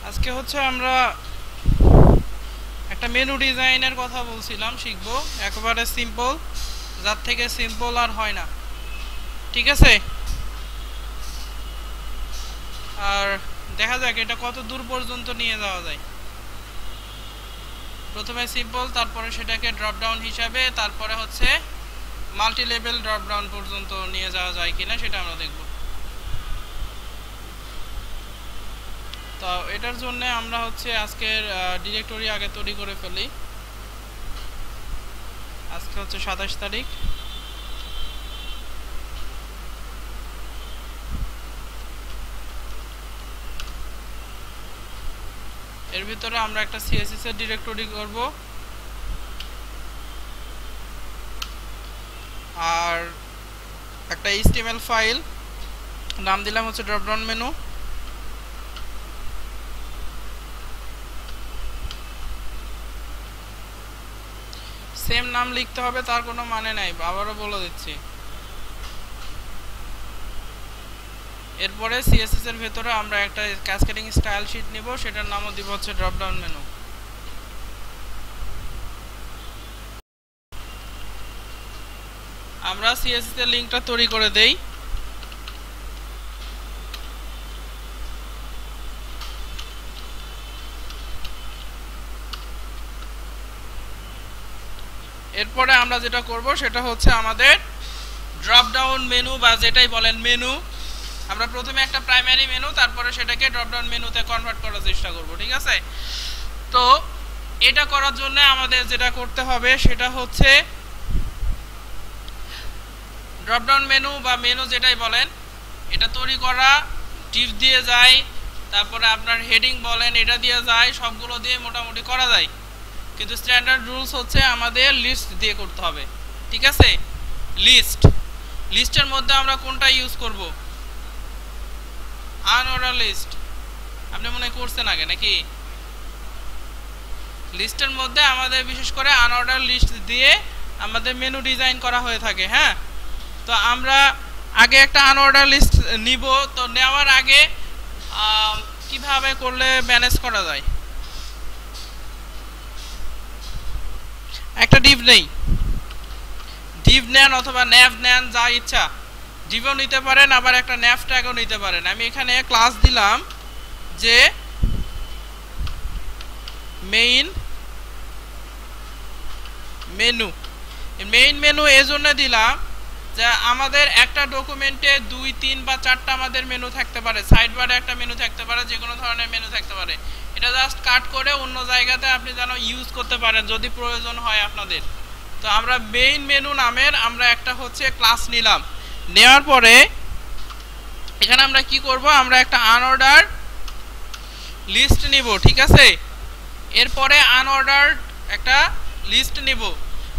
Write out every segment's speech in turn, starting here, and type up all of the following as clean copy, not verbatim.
আজকে হচ্ছে আমরা একটা মেনু ডিজাইনের কথা বলছিলাম, শিখবো একেবারে সিম্পল, যার থেকে সিম্পল আর হয় না। ঠিক আছে, আর দেখা যাক এটা কত দূর পর্যন্ত নিয়ে যাওয়া যায়। প্রথমে সিম্পল, তারপরে সেটাকে ড্রপ ডাউন হিসাবে, তারপরে হচ্ছে মাল্টি লেভেল ড্রপ ডাউন পর্যন্ত নিয়ে যাওয়া যায় কিনা সেটা আমরা দেখব। তো এটার জন্য আমরা হচ্ছে আজকের ডিরেক্টরি আগে তৈরি করে ফেলি। আজকে হচ্ছে 27 তারিখ। এর ভিতরে আমরা একটা সিএসএস এর ডিরেক্টরি করব, আর একটা এইচটিএমএল ফাইল নাম দিলাম হচ্ছে ড্রপ ডাউন মেনু। সেম নাম লিখতে হবে, তার কোনো মানে নাই, আবারও বলে দিচ্ছি। এরপরে সিএসএস এর ভেতরে আমরা একটা ক্যাসকেডিং স্টাইল শীট নিব, সেটার নামও দিব হচ্ছে ড্রপ ডাউন মেনু। আমরা সিএসএস এর লিংকটা তৈরি করে দেই। এরপরে আমরা যেটা করব সেটা হচ্ছে আমাদের ড্রপ ডাউন মেনু বা যেটাই বলেন মেনু, আমরা প্রথমে একটা প্রাইমারি মেনু, তারপরে সেটাকে ড্রপ ডাউন মেনুতে কনভার্ট করার চেষ্টা করব। ঠিক আছে, তো এটা করার জন্য আমাদের যেটা করতে হবে সেটা হচ্ছে ড্রপ ডাউন মেনু বা মেনু যেটাই বলেন, এটা তৈরি করা ডিভ দিয়ে যায়, তারপরে আপনার হেডিং বলেন এটা দিয়ে যায়, সবগুলো দিয়ে মোটামুটি করা যায়, কিন্তু স্ট্যান্ডার্ড রুলস হচ্ছে আমাদের লিস্ট দিয়ে করতে হবে। ঠিক আছে, লিস্টের মধ্যে আমরা কোনটা ইউজ করব? Unorder list. আপনি মনে করছেন আগে নাকি? লিস্টের মধ্যে আমাদের বিশেষ করে আনঅর্ডার লিস্ট দিয়ে আমাদের মেনু ডিজাইন করা হয়ে থাকে। হ্যাঁ, তো আমরা আগে একটা আনঅর্ডার লিস্ট নিব। তো নেওয়ার আগে কিভাবে করলে ম্যানেজ করা যায়, একটা ডিভ নেই, ডিভ নেন অথবা ন্যাভ নেন, যা ইচ্ছা, ডিভও নিতে পারেন, আবার একটা ন্যাভ ট্যাগও নিতে পারেন। আমি এখানে ক্লাস দিলাম যে মেইন মেনু এই জন্য দিলাম যে আমাদের একটা ডকুমেন্টে 2, 3 বা 4টা আমাদের মেনু থাকতে পারে, সাইড বারে একটা মেনু থাকতে পারে, যে কোনো ধরনের মেনু থাকতে পারে। এটা জাস্ট কাট করে অন্য জায়গাতে আপনি যেন ইউজ করতে পারেন যদি প্রয়োজন হয় আপনাদের। তো আমরা মেইন মেনু নামের আমরা একটা হচ্ছে ক্লাস নিলাম। নেওয়ার পরে এখানে আমরা কি করব, আমরা একটা আনঅর্ডার লিস্ট নিব। ঠিক আছে, এরপরে আনঅর্ডার একটা লিস্ট নিব।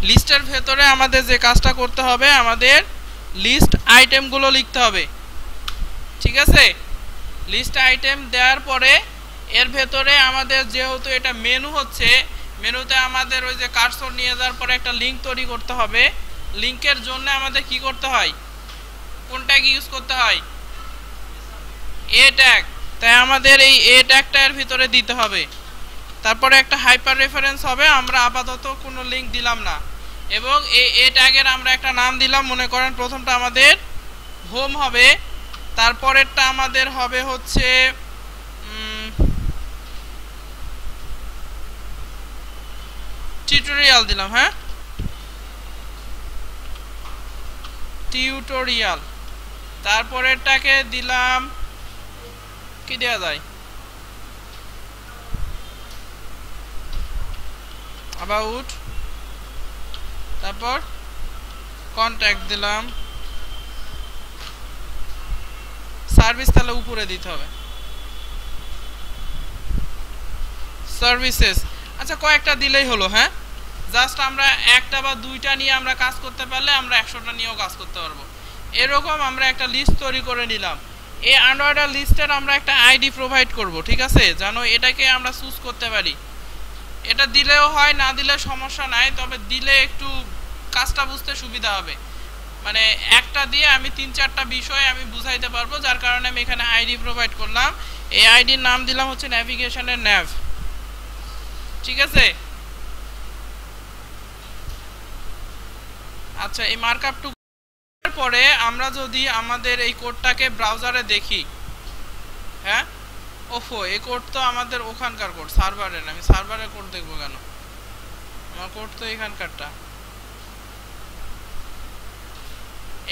লিস্টের ভেতরে আমাদের যে কাজটা করতে হবে, আমাদের লিস্ট আইটেমগুলো লিখতে হবে। ঠিক আছে, লিস্ট আইটেম দেওয়ার পরে এর ভেতরে আমাদের যেহেতু এটা মেনু হচ্ছে, মেনুতে আমাদের ওই যে কার্সর নিয়ে যাওয়ার পরে একটা লিঙ্ক তৈরি করতে হবে। লিঙ্কের জন্য আমাদের কি করতে হয়, কোন ট্যাগ ইউজ করতে হয়? এ ট্যাগ। তাই আমাদের এই এ ট্যাগটা এর ভিতরে দিতে হবে। তারপরে একটা হাইপার রেফারেন্স হবে, আমরা আপাতত কোনো লিঙ্ক দিলাম না, এবং এ ট্যাগের আমরা একটা নাম দিলাম। মনে করেন প্রথমটা আমাদের হোম হবে, তারপরেরটা আমাদের হবে হচ্ছে টিউটোরিয়াল দিলাম। হ্যাঁ, টিউটোরিয়াল। তারপরেরটাকে দিলাম কি দেওয়া যায়, অ্যাবাউট, তারপর কন্ট্যাক্ট দিলাম। সার্ভিস তাহলে উপরে দিতে হবে, সার্ভিসেস। আচ্ছা, কয়েকটা দিলেই হলো। হ্যাঁ, জাস্ট আমরা একটা বা দুইটা নিয়ে আমরা কাজ করতে পারলে আমরা 100টা নিয়েও কাজ করতে পারবো। এরকম আমরা একটা লিস্ট তৈরি করে নিলাম। এই আনঅর্ডার লিস্টের আমরা একটা আইডি প্রোভাইড করব। ঠিক আছে, যেন এটাকে আমরা চুজ করতে পারি। এটা দিলেও হয়, না দিলে সমস্যা নাই, তবে দিলে একটু কাজটা বুঝতে সুবিধা হবে। মানে একটা দিয়ে আমি 3-4টা বিষয় আমি বুঝাইতে পারবো, যার কারণে আমি এখানে আইডি প্রোভাইড করলাম। এই আইডির নাম দিলাম হচ্ছে ন্যাভিগেশনের ন্যাভ, ঠিক আছে। আচ্ছা, এই মার্কআপটুকু পরে আমরা যদি আমাদের এই কোডটাকে ব্রাউজারে দেখি, হ্যাঁ, ওফো, এই কোড তো আমাদের ওখানকার কোড, সার্ভারের। আমি সার্ভারের কোড দেখবো কেন? আমার কোড তো এখানকারটা।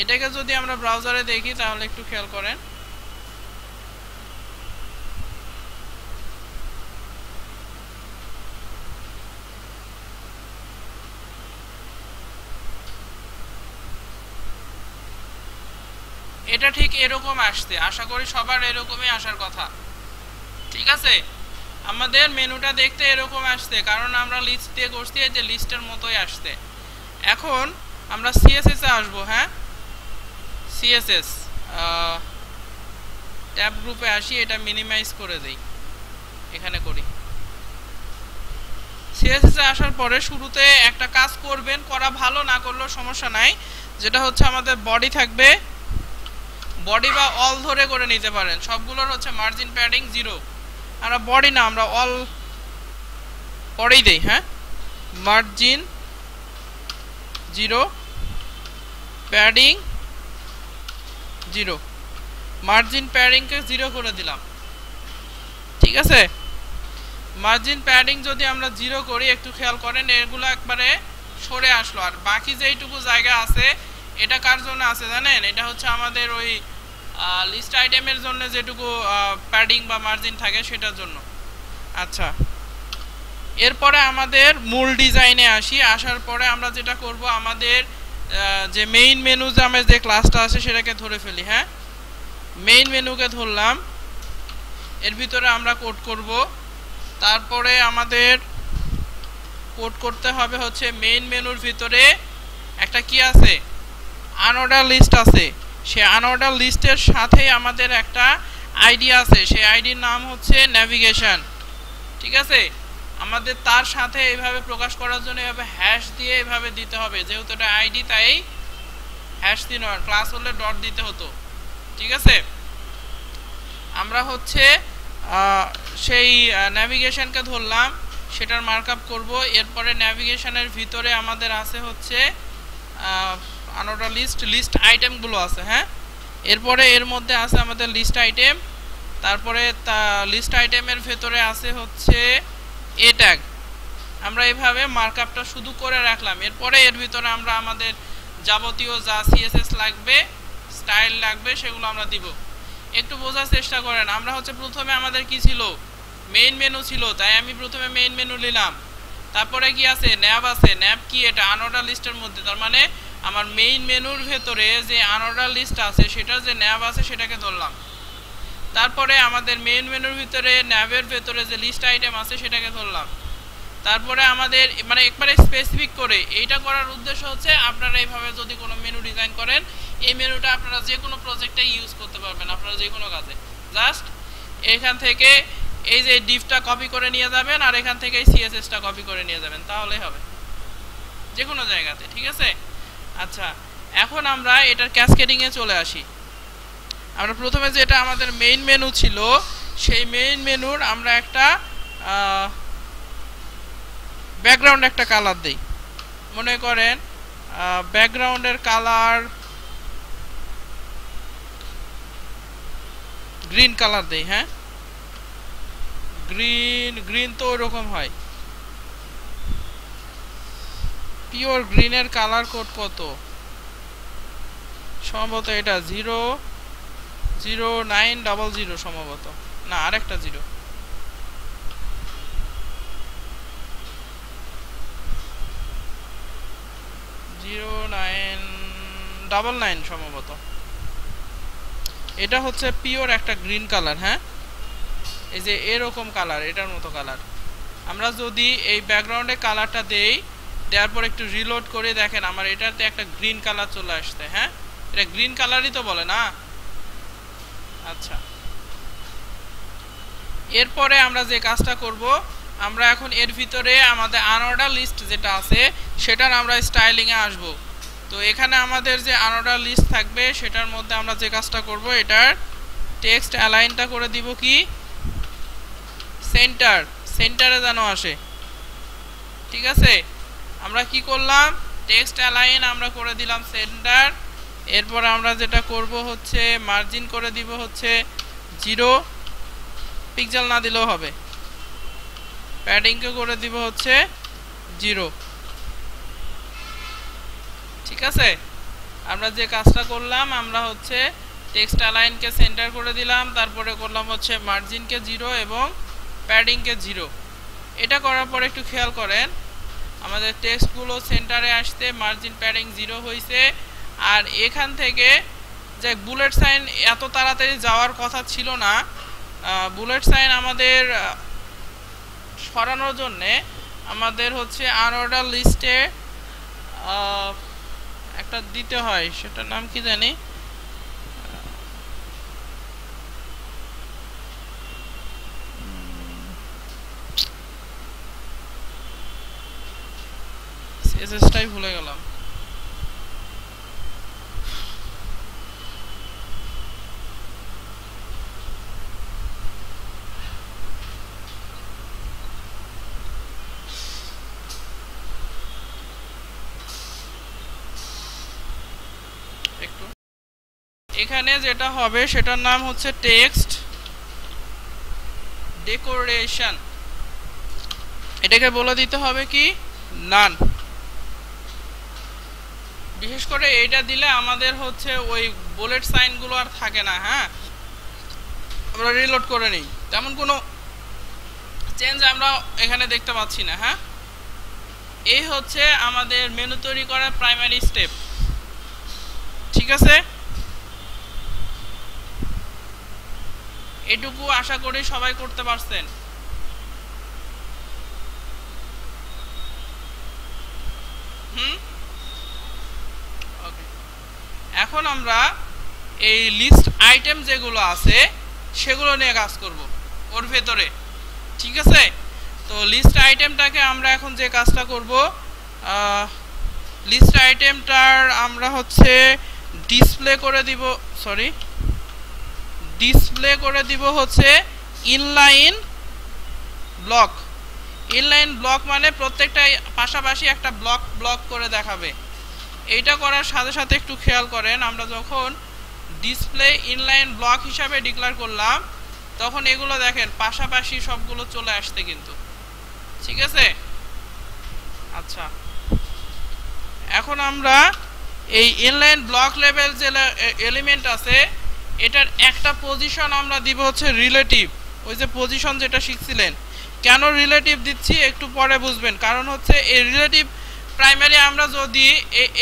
এটাকে যদি আমরা ব্রাউজারে দেখি তাহলে একটু খেয়াল করেন, এটা ঠিক এরকম আসছে। আশা করি সবার এরকমই আসার কথা, ঠিক আছে। আমাদের মেনুটা দেখতে এরকম আসছে, কারণ আমরা লিস্ট দিয়ে করছি, যে লিস্টের মতোই আসছে। এখন আমরা সিএসএস এ আসবো, হ্যাঁ, সিএসএস ট্যাব গ্রুপে আসি, এটা মিনিমাইজ করে দেই, এখানে করি। সিএসএস এ আসার পরে শুরুতে একটা কাজ করবেন, করা ভালো, না করলেও সমস্যা নাই, যেটা হচ্ছে আমাদের বডি থাকবে, বডি বা অল ধরে করে নিতে পারেন। সবগুলোর হচ্ছে মার্জিন প্যাডিং 0। আমরা বডি না, আমরা অল পরেই দেই, হ্যাঁ, মার্জিন 0, প্যাডিং 0, মার্জিন প্যাডিংকে 0 করে দিলাম, ঠিক আছে। মার্জিন প্যাডিং যদি আমরা 0 করি, একটু খেয়াল করেন, এগুলো একবারে সরে আসলো। আর বাকি যেইটুকু জায়গা আছে, এটা কার জন্য আছে জানেন? এটা হচ্ছে আমাদের ওই লিস্ট আইটেমের জন্য যেটুকু প্যাডিং বা মার্জিন থাকে সেটার জন্য। আচ্ছা, এরপরে আমাদের মূল ডিজাইনে আসি। আসার পরে আমরা যেটা করব, আমাদের যে মেইন মেনু নামের যে ক্লাসটা আছে সেটাকে ধরে ফেলি, হ্যাঁ, মেইন মেনুকে ধরলাম, এর ভিতরে আমরা কোড করব। তারপরে আমাদের কোড করতে হবে হচ্ছে মেইন মেনুর ভিতরে একটা কি আছে, আনঅর্ডার লিস্ট আছে। সেই আনঅর্ডার লিস্টের সাথে আমাদের একটা আইডি আছে, সেই আইডির নাম হচ্ছে ন্যাভিগেশন, ঠিক আছে। আমাদের তার সাথে এইভাবে প্রকাশ করার জন্য এভাবে হ্যাশ দিয়ে এভাবে দিতে হবে, যেহেতু এটা আইডি তাই হ্যাশ দিন, আর ক্লাস হলে ডট দিতে হতো, ঠিক আছে। আমরা হচ্ছে সেই ন্যাভিগেশনকে ধরলাম, সেটার মার্কআপ করব। এরপরে ন্যাভিগেশনের ভিতরে আমাদের আছে হচ্ছে আনঅর্ডার লিস্ট আইটেমগুলো আছে, হ্যাঁ। এরপরে এর মধ্যে আছে আমাদের লিস্ট আইটেম, তারপরে লিস্ট আইটেমের ভেতরে আছে হচ্ছে এ ট্যাগ। আমরা এইভাবে মার্কআপটা শুধু করে রাখলাম। এরপরে এর ভিতরে আমরা আমাদের যাবতীয় যা সিএসএস লাগবে, স্টাইল লাগবে, সেগুলো আমরা দিব। একটু বোঝার চেষ্টা করেন, আমরা হচ্ছে প্রথমে আমাদের কি ছিল, মেইন মেনু ছিল, তাই আমি প্রথমে মেইন মেনু নিলাম। তারপরে কি আছে, ন্যাব আছে। ন্যাব কি? এটা আনঅর্ডার লিস্টের মধ্যে, তার মানে আমার মেইন মেনুর ভেতরে যে আনঅর্ডার লিস্ট আছে সেটার যে ন্যাব আছে সেটাকে ধরলাম। তারপরে আমাদের মেইন মেনুর ভিতরে ন্যাবের ভেতরে যে লিস্ট আইটেম আছে সেটাকে ধরলাম। তারপরে আমাদের মানে একবারে স্পেসিফিক করে এইটা করার উদ্দেশ্য হচ্ছে, আপনারা এইভাবে যদি কোনো মেনু ডিজাইন করেন, এই মেনুটা আপনারা যে কোনো প্রজেক্টে ইউজ করতে পারবেন, আপনারা যে কোনো কাজে। জাস্ট এখান থেকে এই যে ডিভটা কপি করে নিয়ে যাবেন, আর এখান থেকে সিএসএসটা কপি করে নিয়ে যাবেন, তাহলেই হবে যে কোনো জায়গাতে, ঠিক আছে। আচ্ছা, এখন আমরা এটার ক্যাসকেডিংয়ে চলে আসি। আমরা প্রথমে যেটা আমাদের মেইন মেনু ছিল, সেই মেইন মেনুর আমরা একটা ব্যাকগ্রাউন্ড একটা কালার দেই। মনে করেন ব্যাকগ্রাউন্ডের কালার গ্রিন কালার দেই, হ্যাঁ, গ্রিন তো ওরকম হয়। পিওর গ্রিনের কালার কোড কত? সম্ভবত এটা 00900 সম্ভবত, না আরেকটা 0999 সম্ভবত। এটা হচ্ছে পিওর একটা গ্রিন কালার, হ্যাঁ, এই যে এরকম কালার, এটার মতো কালার। আমরা যদি এই ব্যাকগ্রাউন্ডে কালারটা দেই, দেওয়ার পর একটু রিলোড করে দেখেন, আমার এটাতে একটা গ্রিন কালার চলে আসছে, হ্যাঁ, এটা গ্রিন কালারই তো বলে না। আচ্ছা, এরপরে আমরা যে কাজটা করব, আমরা এখন এর ভিতরে আমাদের আনঅর্ডার লিস্ট যেটা আছে সেটার আমরা স্টাইলিংয়ে আসব। তো এখানে আমাদের যে আনঅর্ডার লিস্ট থাকবে সেটার মধ্যে আমরা যে কাজটা করব, এটার টেক্সট অ্যালাইনটা করে দিব কি সেন্টার, সেন্টারে যেন আসে। ঠিক আছে, আমরা কি করলাম, টেক্সট অ্যালাইন আমরা করে দিলাম সেন্টার। এরপর আমরা যেটা করব হচ্ছে মার্জিন করে দিব হচ্ছে 0 পিক্সেল, না দিলেও হবে। প্যাডিংকে করে দিব হচ্ছে 0। ঠিক আছে, আমরা যে কাজটা করলাম, আমরা হচ্ছে টেক্সট অ্যালাইনকে সেন্টার করে দিলাম, তারপরে করলাম হচ্ছে মার্জিনকে 0 এবং প্যাডিংকে 0। এটা করার পর একটু খেয়াল করেন, আমাদের টেক্সটগুলো সেন্টারে আসতে মার্জিন প্যাডিং 0 হয়েছে। আর এখান থেকে যে বুলেট সাইন এত তাড়াতাড়ি যাওয়ার কথা ছিল না, বুলেট সাইন আমাদের সরানোর জন্যে আমাদের হচ্ছে আনঅর্ডার লিস্টে একটা দিতে হয়, সেটার নাম কি জানি, সিএসএসটাই ভুলে গেলাম। একটু এখানে যেটা হবে সেটার নাম হচ্ছে টেক্সট ডেকোরেশন। এটাকে বলে দিতে হবে কি, নান। বিশেষ করে এইটা দিলে আমাদের হচ্ছে ওই বুলেট সাইনগুলো আর থাকে না। হ্যাঁ, আমরা রিলোড করে নিই, তেমন কোনো চেঞ্জ আমরা এখানে দেখতে পাচ্ছি না। হ্যাঁ, এই হচ্ছে আমাদের মেনু তৈরি করার প্রাইমারি স্টেপ। ঠিক আছে, এটুকু আশা করি সবাই করতে পারছেন। ওকে, এখন আমরা এই লিস্ট আইটেম যেগুলো আছে সেগুলো নিয়ে কাজ করব ওর ভেতরে। ঠিক আছে, তো লিস্ট আইটেমটাকে আমরা এখন যে কাজটা করব, লিস্ট আইটেমটার আমরা হচ্ছে ডিসপ্লে করে দিব, ডিসপ্লে করে দিব হচ্ছে ইনলাইন ব্লক। ইনলাইন ব্লক মানে প্রত্যেকটা পাশাপাশি একটা ব্লক ব্লক করে দেখাবে। এইটা করার সাথে সাথে একটু খেয়াল করেন, আমরা যখন ডিসপ্লে ইনলাইন ব্লক হিসাবে ডিক্লেয়ার করলাম তখন এগুলো দেখেন পাশাপাশি সবগুলো চলে আসছে কিন্তু। ঠিক আছে, আচ্ছা, এখন আমরা এই ইনলাইন ব্লক লেভেল যে এলিমেন্ট আছে এটার একটা পজিশন আমরা দিব হচ্ছে রিলেটিভ। ওই যে পজিশন যেটা শিখছিলেন, কেন রিলেটিভ দিচ্ছি একটু পরে বুঝবেন। কারণ হচ্ছে এই রিলেটিভ প্রাইমারি আমরা যদি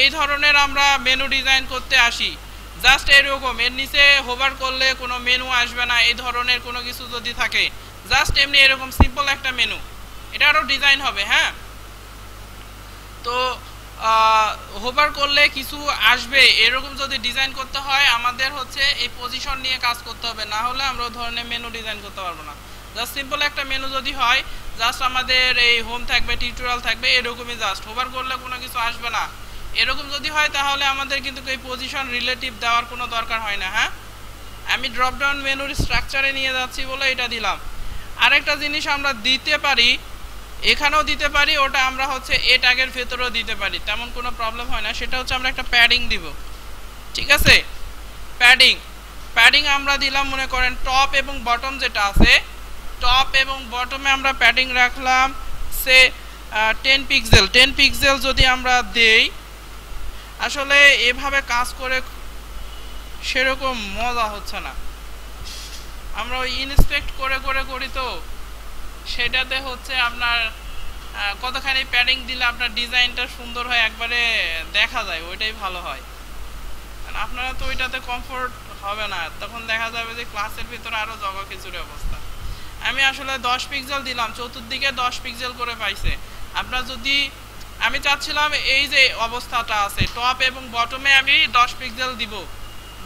এই ধরনের আমরা মেনু ডিজাইন করতে আসি, জাস্ট এরকম এর নিচে হোভার করলে কোনো মেনু আসবে না, এই ধরনের কোনো কিছু যদি থাকে, জাস্ট এমনি এরকম সিম্পল একটা মেনু, এটা আরও ডিজাইন হবে। হ্যাঁ, তো হোভার করলে কিছু আসবে এরকম যদি ডিজাইন করতে হয় আমাদের হচ্ছে এই পজিশন নিয়ে কাজ করতে হবে, না হলে আমরা ওই ধরনের মেনু ডিজাইন করতে পারবো না। জাস্ট সিম্পল একটা মেনু যদি হয়, জাস্ট আমাদের এই হোম থাকবে, টিউটোরিয়াল থাকবে, এরকমই জাস্ট হোভার করলে কোনো কিছু আসবে না, এরকম যদি হয় তাহলে আমাদের কিন্তু এই পজিশন রিলেটিভ দেওয়ার কোনো দরকার হয় না। হ্যাঁ, আমি ড্রপ ডাউন মেনুর স্ট্রাকচারে নিয়ে যাচ্ছি বলে এটা দিলাম। আরেকটা জিনিস আমরা দিতে পারি, এখানেও দিতে পারি, ওটা আমরা হচ্ছে এ ট্যাগের ভেতরেও দিতে পারি, তেমন কোনো প্রবলেম হয় না। সেটা হচ্ছে আমরা একটা প্যাডিং দিব। ঠিক আছে, প্যাডিং আমরা দিলাম, মনে করেন টপ এবং বটম যেটা আছে, টপ এবং বটমে আমরা প্যাডিং রাখলাম সে 10 পিক্সেল। 10 পিক্সেল যদি আমরা দেই, আসলে এভাবে কাজ করে সেরকম মজা হচ্ছে না। আমরা ওই ইনস্পেক্ট করে করে করি, তো সেটাতে হচ্ছে আপনার কতখানি প্যাডিং দিলে আপনার ডিজাইনটা সুন্দর হয়, একবারে দেখা যায়, ওইটাই ভালো হয়। আপনারা তো ওইটাতে কমফোর্ট হবে না, তখন দেখা যাবে যে ক্লাসের ভিতরে আরও জগা খিচুড়ি অবস্থা। আমি আসলে 10 পিক্সেল দিলাম, চতুর্দিকে 10 পিক্সেল করে পাইছে। আপনার যদি, আমি চাচ্ছিলাম এই যে অবস্থাটা আছে টপ এবং বটমে আমি 10 পিক্সেল দিব।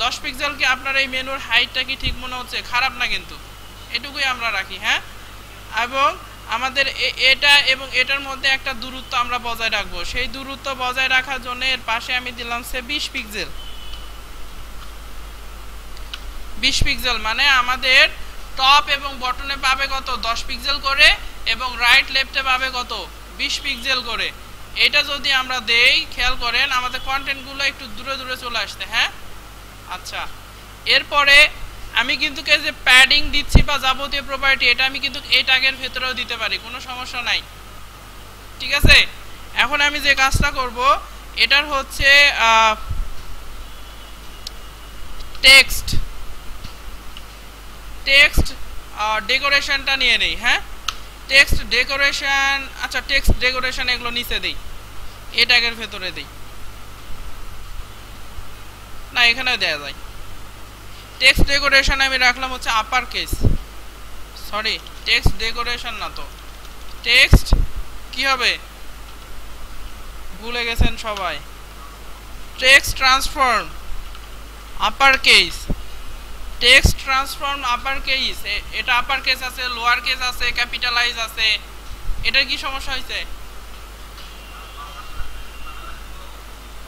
10 পিক্সেল কি আপনার এই মেনুর হাইটটা কি ঠিক মনে হচ্ছে? খারাপ না কিন্তু, এটুকুই আমরা রাখি। হ্যাঁ, এবং আমাদের এটা এবং এটার মধ্যে একটা দূরত্ব আমরা বজায় রাখবো। সেই দূরত্ব বজায় রাখার জন্য এর পাশে আমি দিলাম সে 20 পিক্সেল। 20 পিক্সেল মানে আমাদের টপ এবং বটনে পাবে কত 10 পিক্সেল করে এবং রাইট লেফটে পাবে কত 20 পিক্সেল করে। এটা যদি আমরা দেই, খেয়াল করেন আমাদের কন্টেন্টগুলো একটু দূরে দূরে চলে আসছে। হ্যাঁ, আচ্ছা, এরপরে আমি কিন্তু যে প্যাডিং দিচ্ছি বা যাবতীয় প্রপার্টি, এটা আমি কিন্তু এই ট্যাগের ভেতরেও দিতে পারি, কোনো সমস্যা নাই। ঠিক আছে, এখন আমি যে কাজটা করব, এটার হচ্ছে টেক্সট ডেকোরেশনটা নিয়ে নেই। হ্যাঁ, টেক্সট ডেকোরেশন, আচ্ছা টেক্সট ডেকোরেশন এগুলো নিচে দেই, এই ট্যাগের ভেতরে দেই না, এখানেও দেওয়া যায়। টেক্সট ডেকোরেশন আমি রাখলাম হচ্ছে upper case, sorry text decoration না তো, টেক্সট কি হবে ভুলে গেছেন সবাই, text transform upper case, text transform upper case. এটা আপার কেস আছে, লোয়ার কেস আছে, ক্যাপিটালাইজ আছে। এটার কি সমস্যা হয়েছে?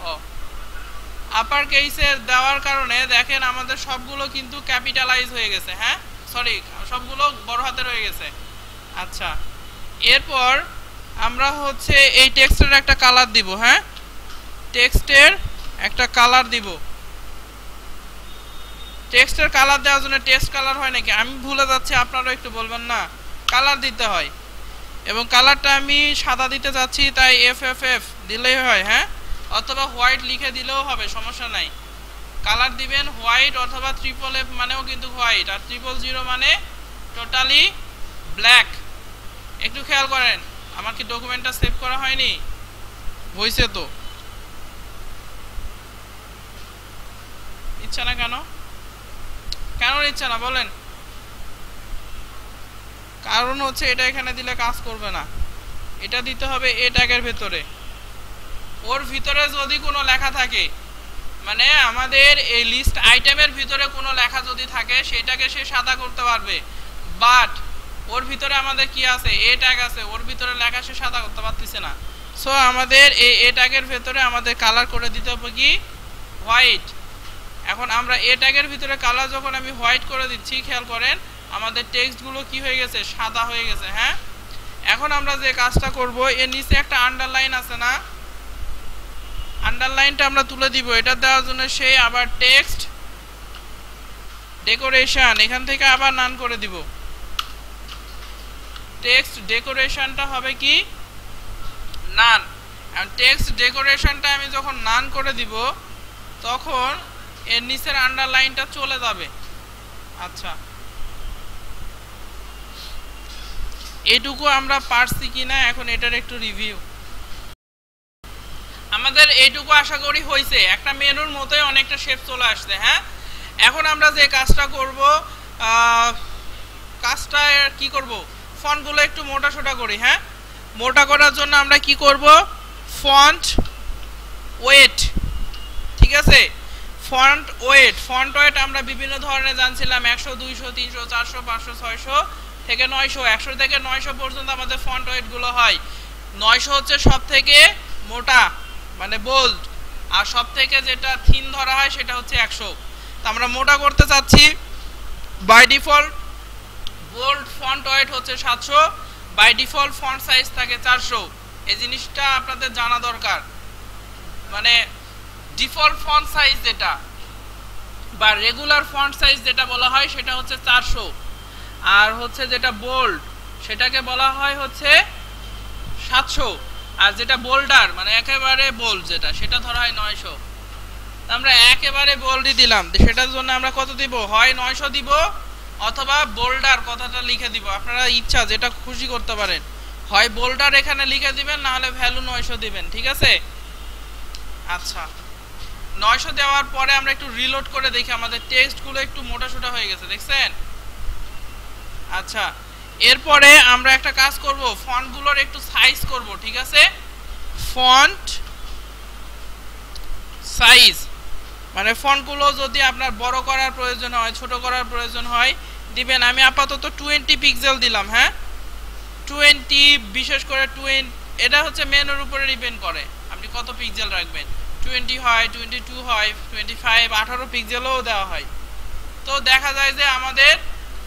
ও, আপার কেসের দেওয়ার কারণে দেখেন আমাদের সবগুলো কিন্তু ক্যাপিটালাইজ হয়ে গেছে। হ্যাঁ, সরি সবগুলো বড় হাতের হয়ে গেছে। আচ্ছা, এরপর আমরা হচ্ছে এই টেক্সটের একটা কালার দিব। হ্যাঁ, টেক্সটের একটা কালার দিব। টেক্সটের কালার দেওয়ার জন্য টেক্সট কালার হয় নাকি আমি ভুলে যাচ্ছি, আপনারাও একটু বলবেন না, কালার দিতে হয় এবং কালারটা আমি সাদা দিতে যাচ্ছি, তাই FFF দিলেই হয়। হ্যাঁ, অথবা হোয়াইট লিখে দিলেও হবে, সমস্যা নাই। কালার দিবেন হোয়াইট অথবা FFF মানেও কিন্তু হোয়াইট, আর 000 মানে টোটালি ব্ল্যাক। একটু খেয়াল করেন, আমার কি ডকুমেন্টটা সেভ করা হয়নি? হয়েছে তো, ইচ্ছা না কেন? কেন ইচ্ছা না বলেন? কারণ হচ্ছে এটা এখানে দিলে কাজ করবে না, এটা দিতে হবে এই ট্যাগের ভেতরে। ওর ভিতরে যদি কোনো লেখা থাকে, মানে আমাদের এই লিস্ট আইটেমের ভিতরে কোনো লেখা যদি থাকে, সেটাকে সে সাদা করতে পারবে। বাট ওর ভিতরে আমাদের কি আছে, এ ট্যাগ আছে, ওর ভিতরে লেখা সে সাদা করতে পারতেছে না। সো আমাদের এই এ ট্যাগের ভেতরে আমাদের কালার করে দিতে হবে কি হোয়াইট। এখন আমরা এ ট্যাগের ভিতরে কালার যখন আমি হোয়াইট করে দিচ্ছি, খেয়াল করেন আমাদের টেক্সটগুলো কি হয়ে গেছে, সাদা হয়ে গেছে। হ্যাঁ, এখন আমরা যে কাজটা করব, এর নিচে একটা আন্ডারলাইন আছে না, আন্ডারলাইনটা আমরা তুলে দিব। এটা দেওয়ার জন্য সেই আবার টেক্সট ডেকোরেশন এখান থেকে আবার নান করে দিব। টেক্সট ডেকোরেশনটা হবে কি নান। আর টেক্সট ডেকোরেশনটা আমি যখন নান করে দিব, তখন এর নিচের আন্ডারলাইনটা চলে যাবে। আচ্ছা, এইটুকু আমরা পারছি কিনা এখন এটার একটু রিভিউ। আমাদের এইটুকু আশা করি হয়েছে, একটা মেনুর মতোই অনেকটা শেপ চলে আসছে। হ্যাঁ, এখন আমরা যে কাজটা করব, কাজটা কি করব, ফন্টগুলো একটু মোটা সোটা করি। হ্যাঁ, মোটা করার জন্য আমরা কি করব, ফন্ট ওয়েট। ঠিক আছে, ফন্ট ওয়েট আমরা বিভিন্ন ধরনের জানছিলাম, 100, 200, 300, 400, 500, 600 থেকে 900, 100 থেকে 900 পর্যন্ত আমাদের ফন্ট ওয়েটগুলো হয়। 900 হচ্ছে সব থেকে মোটা মানে বোল্ড, আর সব থেকে যেটা থিন ধরা হয় সেটা হচ্ছে 100। তো আমরা মোটা করতে চাচ্ছি, by default bold font weight হচ্ছে 700, বাই ডিফল্ট ফন্ট সাইজ থাকে 400। এই জিনিসটা আপনাদের জানা দরকার, মানে ডিফল্ট ফন্ট সাইজ যেটা বা রেগুলার ফন্ট সাইজ যেটা বলা হয় সেটা হচ্ছে 400, আর হচ্ছে যেটা বোল্ড সেটাকে বলা হয় হচ্ছে 700, আর যেটা বোল্ডার মানে একেবারে বোল্ড যেটা সেটা ধরা হয় 900। আমরা একেবারে বোল্ডই দিলাম, সেটার জন্য আমরা কত দিব, হয় 900 দিব অথবা বোল্ডার কথাটা লিখে দিব, আপনারা ইচ্ছা যেটা খুশি করতে পারেন। হয় বোল্ডার এখানে লিখে দিবেন, না হলে ভ্যালু 900 দিবেন। ঠিক আছে, আচ্ছা 900 দেওয়ার পরে আমরা একটু রিলোড করে দেখি আমাদের টেক্সটগুলো একটু মোটাসোটা হয়ে গেছে, দেখছেন? আচ্ছা, এরপরে আমরা একটা কাজ করব, ফন্টগুলোর একটু সাইজ করব। ঠিক আছে, ফন্ট সাইজ মানে ফন্টগুলো যদি আপনার বড় করার প্রয়োজন হয়, ছোট করার প্রয়োজন হয় দিবেন। আমি আপাতত 20 পিক্সেল দিলাম। হ্যাঁ, 20, বিশেষ করে 20 এটা হচ্ছে মেনুর উপরে ডিপেন্ড করে আপনি কত পিক্সেল রাখবেন। 20 হয়, 22 হয়, 25, 18 পিক্সেলও দেওয়া হয়। তো দেখা যায় যে আমাদের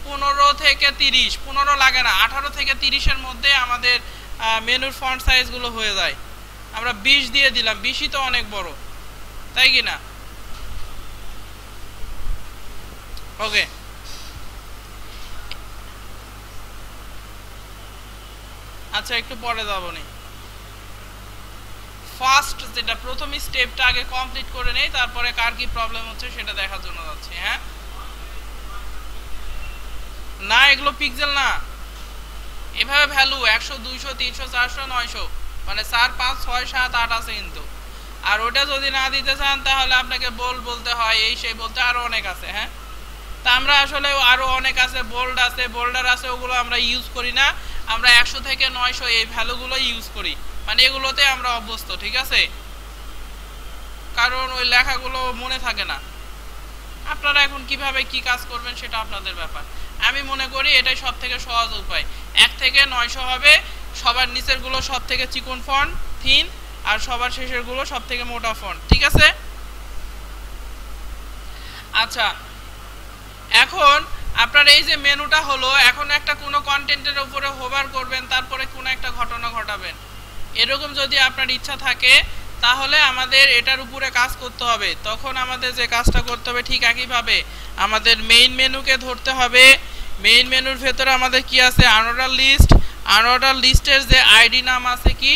15 থেকে 30, 15 লাগে না, 18 থেকে 30-এর মধ্যে আমাদের মেনুর ফন্ট সাইজগুলো হয়ে যায়। আমরা 20 দিয়ে দিলাম, 20ই তো অনেক বড়, তাই কি না? ওকে, আচ্ছা একটু পরে যাবো নি। ফার্স্ট যেটা প্রথম স্টেপটা আগে কমপ্লিট করে নেই, তারপরে কার কি প্রবলেম হচ্ছে সেটা দেখার জন্য যাচ্ছি। হ্যাঁ, না এগুলো পিক্সেল না, এভাবে ভ্যালু 100 200 300 400 900 মানে 4 5 6 7 8 আছে কিন্তু। আর ওটা যদি না দিতে চান তাহলে আপনাকে বলতে হয়, এই সেই বলতে আরো অনেক আছে। হ্যাঁ, তা আমরা আসলে আরো অনেক আছে, বোল্ড আছে, বোল্ডার আছে, ওগুলো আমরা ইউজ করি না। আমরা 100 থেকে 900 এই ভ্যালুগুলো ইউজ করি, মানে এগুলোতে আমরা অভ্যস্ত, ঠিক আছে? কারণ ওই লেখাগুলো মনে থাকে না। আপনারা এখন কিভাবে কি কাজ করবেন সেটা আপনাদের ব্যাপার। আমি মনে করি এটাই সব থেকে সহজ উপায়। 1 থেকে 900 হবে, সবার নিচের গুলো সব থেকে চিকন ফন্ট থিন, আর সবার শেষের গুলো সব থেকে মোটা ফন্ট, ঠিক আছে? আচ্ছা, এখন আপনার এই যে মেনুটা হলো, এখন একটা কোনো কন্টেন্টের উপরে হোভার করবেন, তারপরে কোনো একটা ঘটনা ঘটাবেন, এরকম যদি আপনার ইচ্ছা থাকে তাহলে আমাদের এটার উপরে কাজ করতে হবে। তখন আমাদের যে কাজটা করতে হবে ঠিক একইভাবে আমাদের মেইন মেনুকে ধরতে হবে। মেইন মেনুর ভেতরে আমাদের কি আছে? Unorder list. আনঅর্ডার লিস্টের যে আইডি নাম আছে কি?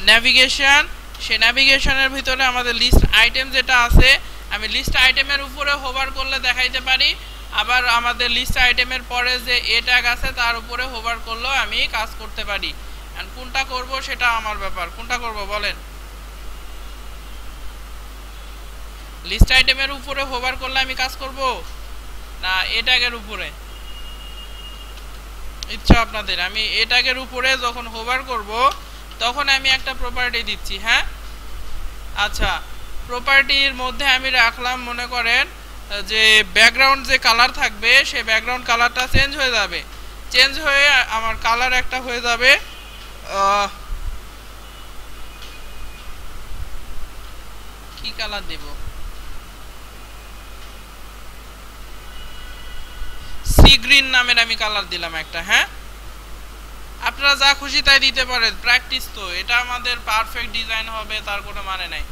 নেভিগেশন। সেই নেভিগেশনের ভিতরে আমাদের লিস্ট আইটেম যেটা আছে, আমি লিস্ট আইটেমের উপরে হোভার করলে দেখাইতে পারি, আবার আমাদের লিস্ট আইটেমের পরে যে এ ট্যাগ আছে তার উপরে হোভার করলেও আমি কাজ করতে পারি। এন্ড কোনটা করব সেটা আমার ব্যাপার। কোনটা করব বলেন? লিস্ট আইটেমের উপরে হোভার করলে আমি কাজ করব না এ ট্যাগের উপরে? ইচ্ছা আপনাদের। আমি এ ট্যাগের উপরে যখন হোভার করব তখন আমি একটা প্রপার্টি দিচ্ছি। হ্যাঁ, আচ্ছা, প্রপার্টির মধ্যে আমি রাখলাম, মনে করেন যে ব্যাকগ্রাউন্ড যে কালার থাকবে সেই ব্যাকগ্রাউন্ড কালারটা চেঞ্জ হয়ে যাবে। চেঞ্জ হয়ে আমার কালার একটা হয়ে যাবে কি কালার দেব? সি গ্রিন নামের আমি কালার দিলাম একটা। হ্যাঁ, আপনারা যা খুশি তাই দিতে পারেন, প্র্যাকটিস তো। এটা আমাদের পারফেক্ট ডিজাইন হবে তার কোনো মানে নাই।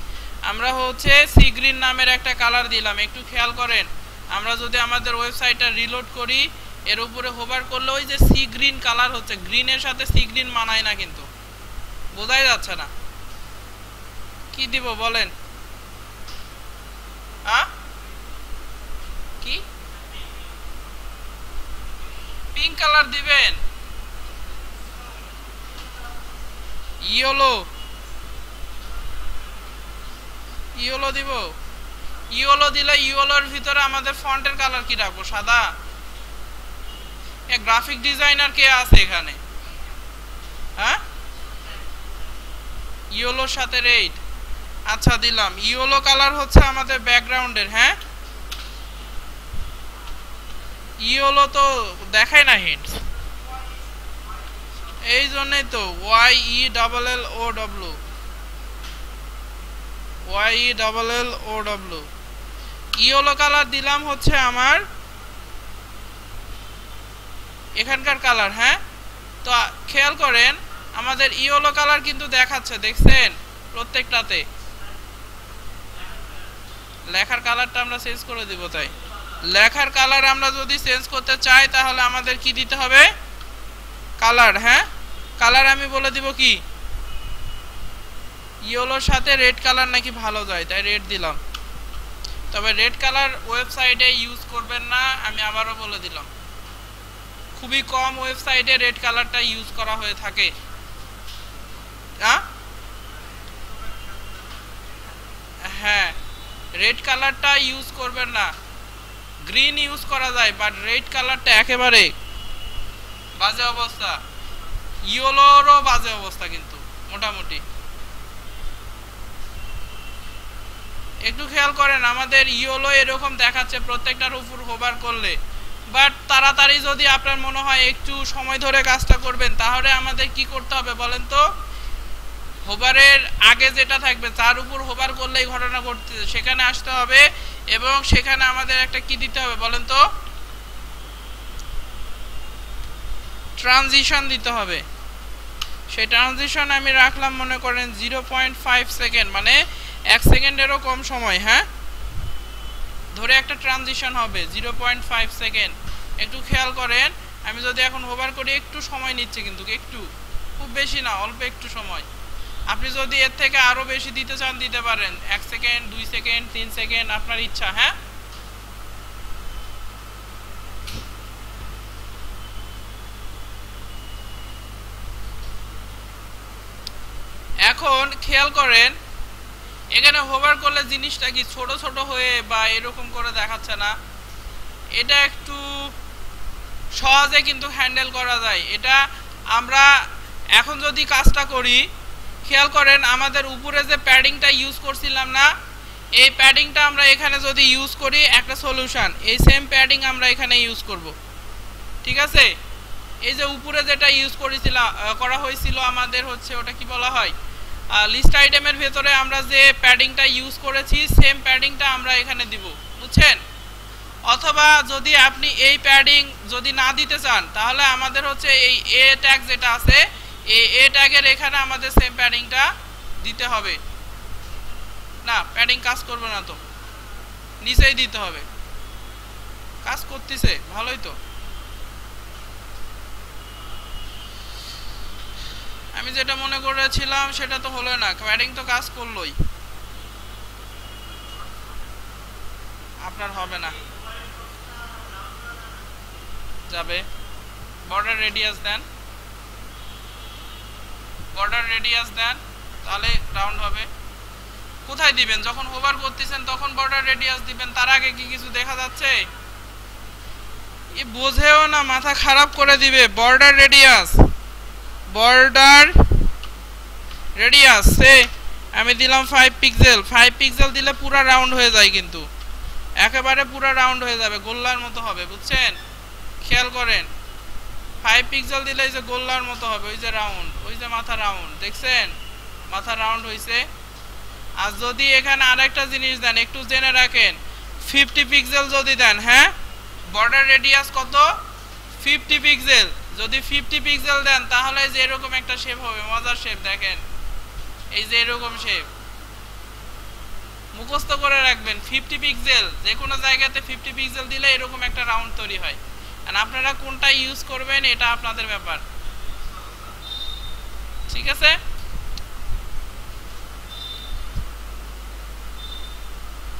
আমরা হচ্ছে সি গ্রিন নামের একটা কালার দিলাম। একটু খেয়াল করেন, আমরা যদি আমাদের ওয়েবসাইটটা রিলোড করি, এর উপরে হোভার করলে ওই যে সি গ্রিন কালার হচ্ছে, গ্রিনের সাথে সি গ্রিন মানায় না, কিন্তু বোঝাই যাচ্ছে না। কি দিব বলেন? কি পিঙ্ক কালার দিবেন? ইয়েলো ইয়েলো দিব? ইয়েলো দিলে ইয়েলোর ভিতরে আমাদের ফন্টের কালার কি রাখবো? সাদা? গ্রাফিক ডিজাইনার কে আছে এখানে? হ্যাঁ, ইয়েলোর সাথে রেড। আচ্ছা দিলাম। ইয়েলো কালার হচ্ছে আমাদের ব্যাকগ্রাউন্ডের। হ্যাঁ, ইয়েলো তো দেখায় না হিন্টস, এই জন্যই তো YELLOW YELLOW ইয়েলো কালার দিলাম হচ্ছে আমার এখানকার কালার। হ্যাঁ, তো খেয়াল করেন আমাদের ইয়েলো কালার কিন্তু দেখাচ্ছে, দেখছেন প্রত্যেকটাতে। লেখার কালারটা আমরা চেঞ্জ করে দিব। তাই লেখার কালার আমরা যদি চেঞ্জ করতে চাই তাহলে আমাদের কি দিতে হবে? কালার। হ্যাঁ, কালার আমি বলে দিব কি? ইয়েলোর সাথে রেড কালার নাকি ভালো যায়, তাই রেড দিলাম। তবে রেড কালার ওয়েবসাইটে ইউজ করবেন না, আমি আবারও বলে দিলাম। খুবই কম ওয়েবসাইটে রেড কালারটা ইউজ করা হয়ে থাকে। হ্যাঁ, রেড কালারটা ইউজ করবেন না। গ্রিন ইউজ করা যায়, বাট রেড কালারটা একেবারে বাজে অবস্থা। ইয়েলোরও বাজে অবস্থা কিন্তু মোটামুটি। একটু খেয়াল করেন আমাদের ইয়েলো এরকম দেখাচ্ছে প্রত্যেকটার উপর হোভার করলে, বাট তাড়াতাড়ি যদি আপনার মনে হয় একটু সময় ধরে কাজটা করবেন তাহলে আমাদের কি করতে হবে বলেন তো? হোভারের আগে যেটা থাকবে তার উপর হোভার করলেই ঘটনা ঘটতেছে সেখানে আসতে হবে, এবং সেখানে আমাদের একটা কি দিতে হবে বলেন তো? ট্রানজিশন দিতে হবে। সেই ট্রানজিশন আমি রাখলাম মনে করেন 0.5 সেকেন্ড, মানে 1 সেকেন্ডেরও কম সময়। হ্যাঁ, ধরে একটা ট্রানজিশন হবে 0.5 সেকেন্ড। একটু খেয়াল করেন, আমি যদি এখন হোভার করি একটু সময় নিচ্ছে, কিন্তু একটু, খুব বেশি না, অল্প একটু সময়। আপনি যদি এর থেকে আরো বেশি দিতে চান দিতে পারেন, 1 সেকেন্ড, 2 সেকেন্ড, 3 সেকেন্ড, আপনার ইচ্ছা। হ্যাঁ, এখন খেয়াল করেন এখানে হোভার করলে জিনিসটা কি ছোট ছোট হয়ে বা এরকম করে দেখাচ্ছে না? এটা একটু সহজে কিন্তু হ্যান্ডেল করা যায়। এটা আমরা এখন যদি কাজটা করি, খেয়াল করেন আমাদের উপরে যে প্যাডিংটা ইউজ করছিলাম না, এই প্যাডিংটা আমরা এখানে যদি ইউজ করি একটা সলিউশন, এই সেম প্যাডিং আমরা এখানে ইউজ করব। ঠিক আছে, এই যে উপরে যেটা ইউজ করা হয়েছিল আমাদের হচ্ছে ওটা কি বলা হয়, লিস্ট আইটেমের ভেতরে আমরা যে প্যাডিংটা ইউজ করেছি সেম প্যাডিংটা আমরা এখানে দিব, বুঝছেন? অথবা যদি আপনি এই প্যাডিং যদি না দিতে চান, তাহলে আমাদের হচ্ছে এই এ ট্যাগ যেটা আছে, এই এ ট্যাগের এখানে আমাদের সেম প্যাডিংটা দিতে হবে। না, প্যাডিং কাজ করবে না, তো নিচেই দিতে হবে। কাজ করতেছে, ভালোই তো। আমি যেটা মনে করেছিলাম সেটা তো হলো না, প্যাডিং তো কাজ করলোই। আপনার হবে না, যাবে। বর্ডার রেডিয়াস দেন, বর্ডার রেডিয়াস দেন, তাহলে রাউন্ড হবে। কোথায় দিবেন? যখন হোভার করতেছেন তখন বর্ডার রেডিয়াস দিবেন, তার আগে কি কিছু দেখা যাচ্ছে? এ বোঝেও না, মাথা খারাপ করে দিবে। বর্ডার রেডিয়াস, বর্ডার রেডিয়াস সে আমি দিলাম 5 পিক্সেল। 5 পিক্সেল দিলে পুরো রাউন্ড হয়ে যায়, কিন্তু একেবারে পুরো রাউন্ড হয়ে যাবে, গোল্লার মতো হবে, বুঝছেন? খেয়াল করেন, 5 পিক্সেল দিলে এই যে গোল্লার মতো হবে, ওই যে রাউন্ড, ওই যে মাথা রাউন্ড, দেখছেন? মাথা রাউন্ড হইছে। আর যদি এখানে আরেকটা জিনিস দেন, একটু জেনে রাখেন, 50 পিক্সেল যদি দেন, হ্যাঁ, বর্ডার রেডিয়াস কত? 50 পিক্সেল। যদি 50 পিক্সেল দেন তাহলে যে এরকম একটা শেপ হবে, মজার শেপ। দেখেন, এই যে এরকম শেপ মুখস্থ করে রাখবেন। 50 পিক্সেল, যে কোনো জায়গাতে 50 পিক্সেল দিলে এরকম একটা রাউন্ড তৈরি হয়। আর আপনারা কোনটা ইউজ করবেন এটা আপনাদের ব্যাপার, ঠিক আছে?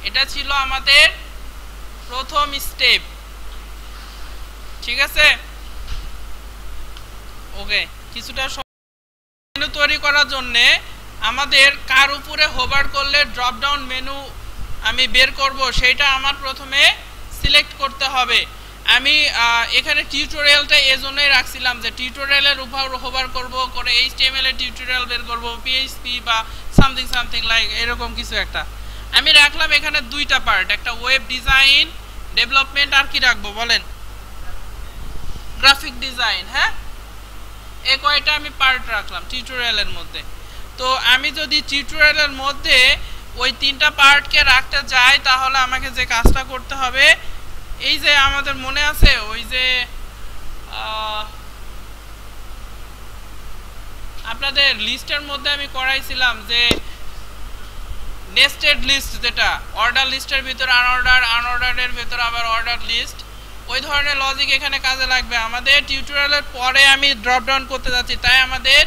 এটা ছিল আমাদের প্রথম স্টেপ, ঠিক আছে? ওকে, কিছুটা মেনু তৈরি করার জন্য আমাদের কার উপরে হোভার করলে ড্রপ ডাউন মেনু আমি বের করব সেটা আমার প্রথমে সিলেক্ট করতে হবে। আমি এখানে টিউটোরিয়ালটা এজন্যই রাখছিলাম যে টিউটোরিয়ালের উপর হোভার করব, করে HTML এর টিউটোরিয়াল বের করব, PHP বা সামথিং লাইক এরকম কিছু একটা। আমি রাখলাম এখানে দুইটা পার্ট, একটা ওয়েব ডিজাইন ডেভেলপমেন্ট, আর কি রাখবো বলেন? Graphic design. হ্যাঁ, এই কয়টা আমি পার্ট রাখলাম টিউটোরিয়ালের মধ্যে। তো আমি যদি টিউটোরিয়ালের মধ্যে ওই তিনটা পার্টকে রাখতে যাই, তাহলে আমাকে যে কাজটা করতে হবে, এই যে আমাদের মনে আছে ওই যে আপনাদের লিস্টের মধ্যে আমি করাইছিলাম যে নেস্টেড লিস্ট, যেটা অর্ডার লিস্টের ভিতরে আনঅর্ডার, আনঅর্ডারের ভিতরে আবার অর্ডার লিস্ট, ওই ধরনের লজিক এখানে কাজে লাগবে। আমাদের টিউটোরিয়ালের পরে আমি ড্রপ ডাউন করতে যাচ্ছি, তাই আমাদের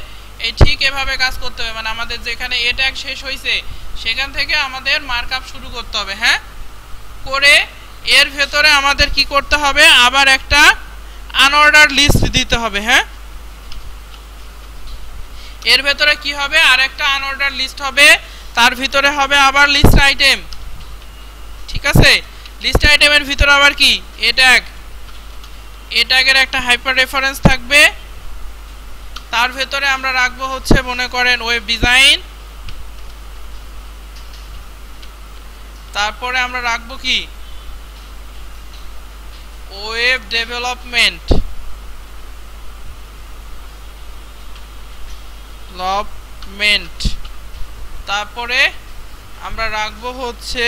এই ঠিক এভাবে কাজ করতে হবে। মানে আমাদের যেখানে এ ট্যাগ শেষ হয়েছে সেখান থেকে আমাদের মার্কআপ শুরু করতে হবে। হ্যাঁ, করে এর ভেতরে আমাদের কি করতে হবে, আবার একটা আনঅর্ডার লিস্ট দিতে হবে। হ্যাঁ, এর ভেতরে কি হবে, আর একটা আনঅর্ডার লিস্ট হবে, তার ভিতরে হবে আবার লিস্ট আইটেম। ঠিক আছে, লিস্ট আইটেমের ভিতরে আবার কি এ ট্যাগ, এ ট্যাগের একটা হাইপার রেফারেন্স থাকবে, তার ভেতরে আমরা রাখবো হচ্ছে মনে করেন ওয়েব ডিজাইন, তারপরে আমরা রাখবো কি ওয়েব ডেভেলপমেন্ট, তারপরে আমরা রাখবো হচ্ছে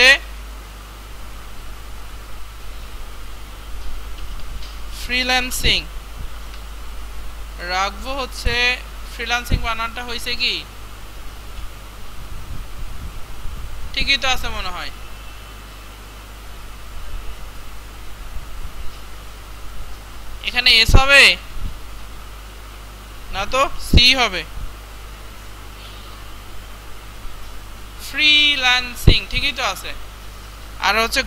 ফ্রিল্যান্সিং। রাখবো হচ্ছে ফ্রিল্যান্সিং বানানটা হয়েছে কি ঠিকই তো আছে মনে হয়। এখানে এস হবে না তো সি হবে, ফ্রিল্যান্সিং ঠিকই তো আছে। আর হচ্ছে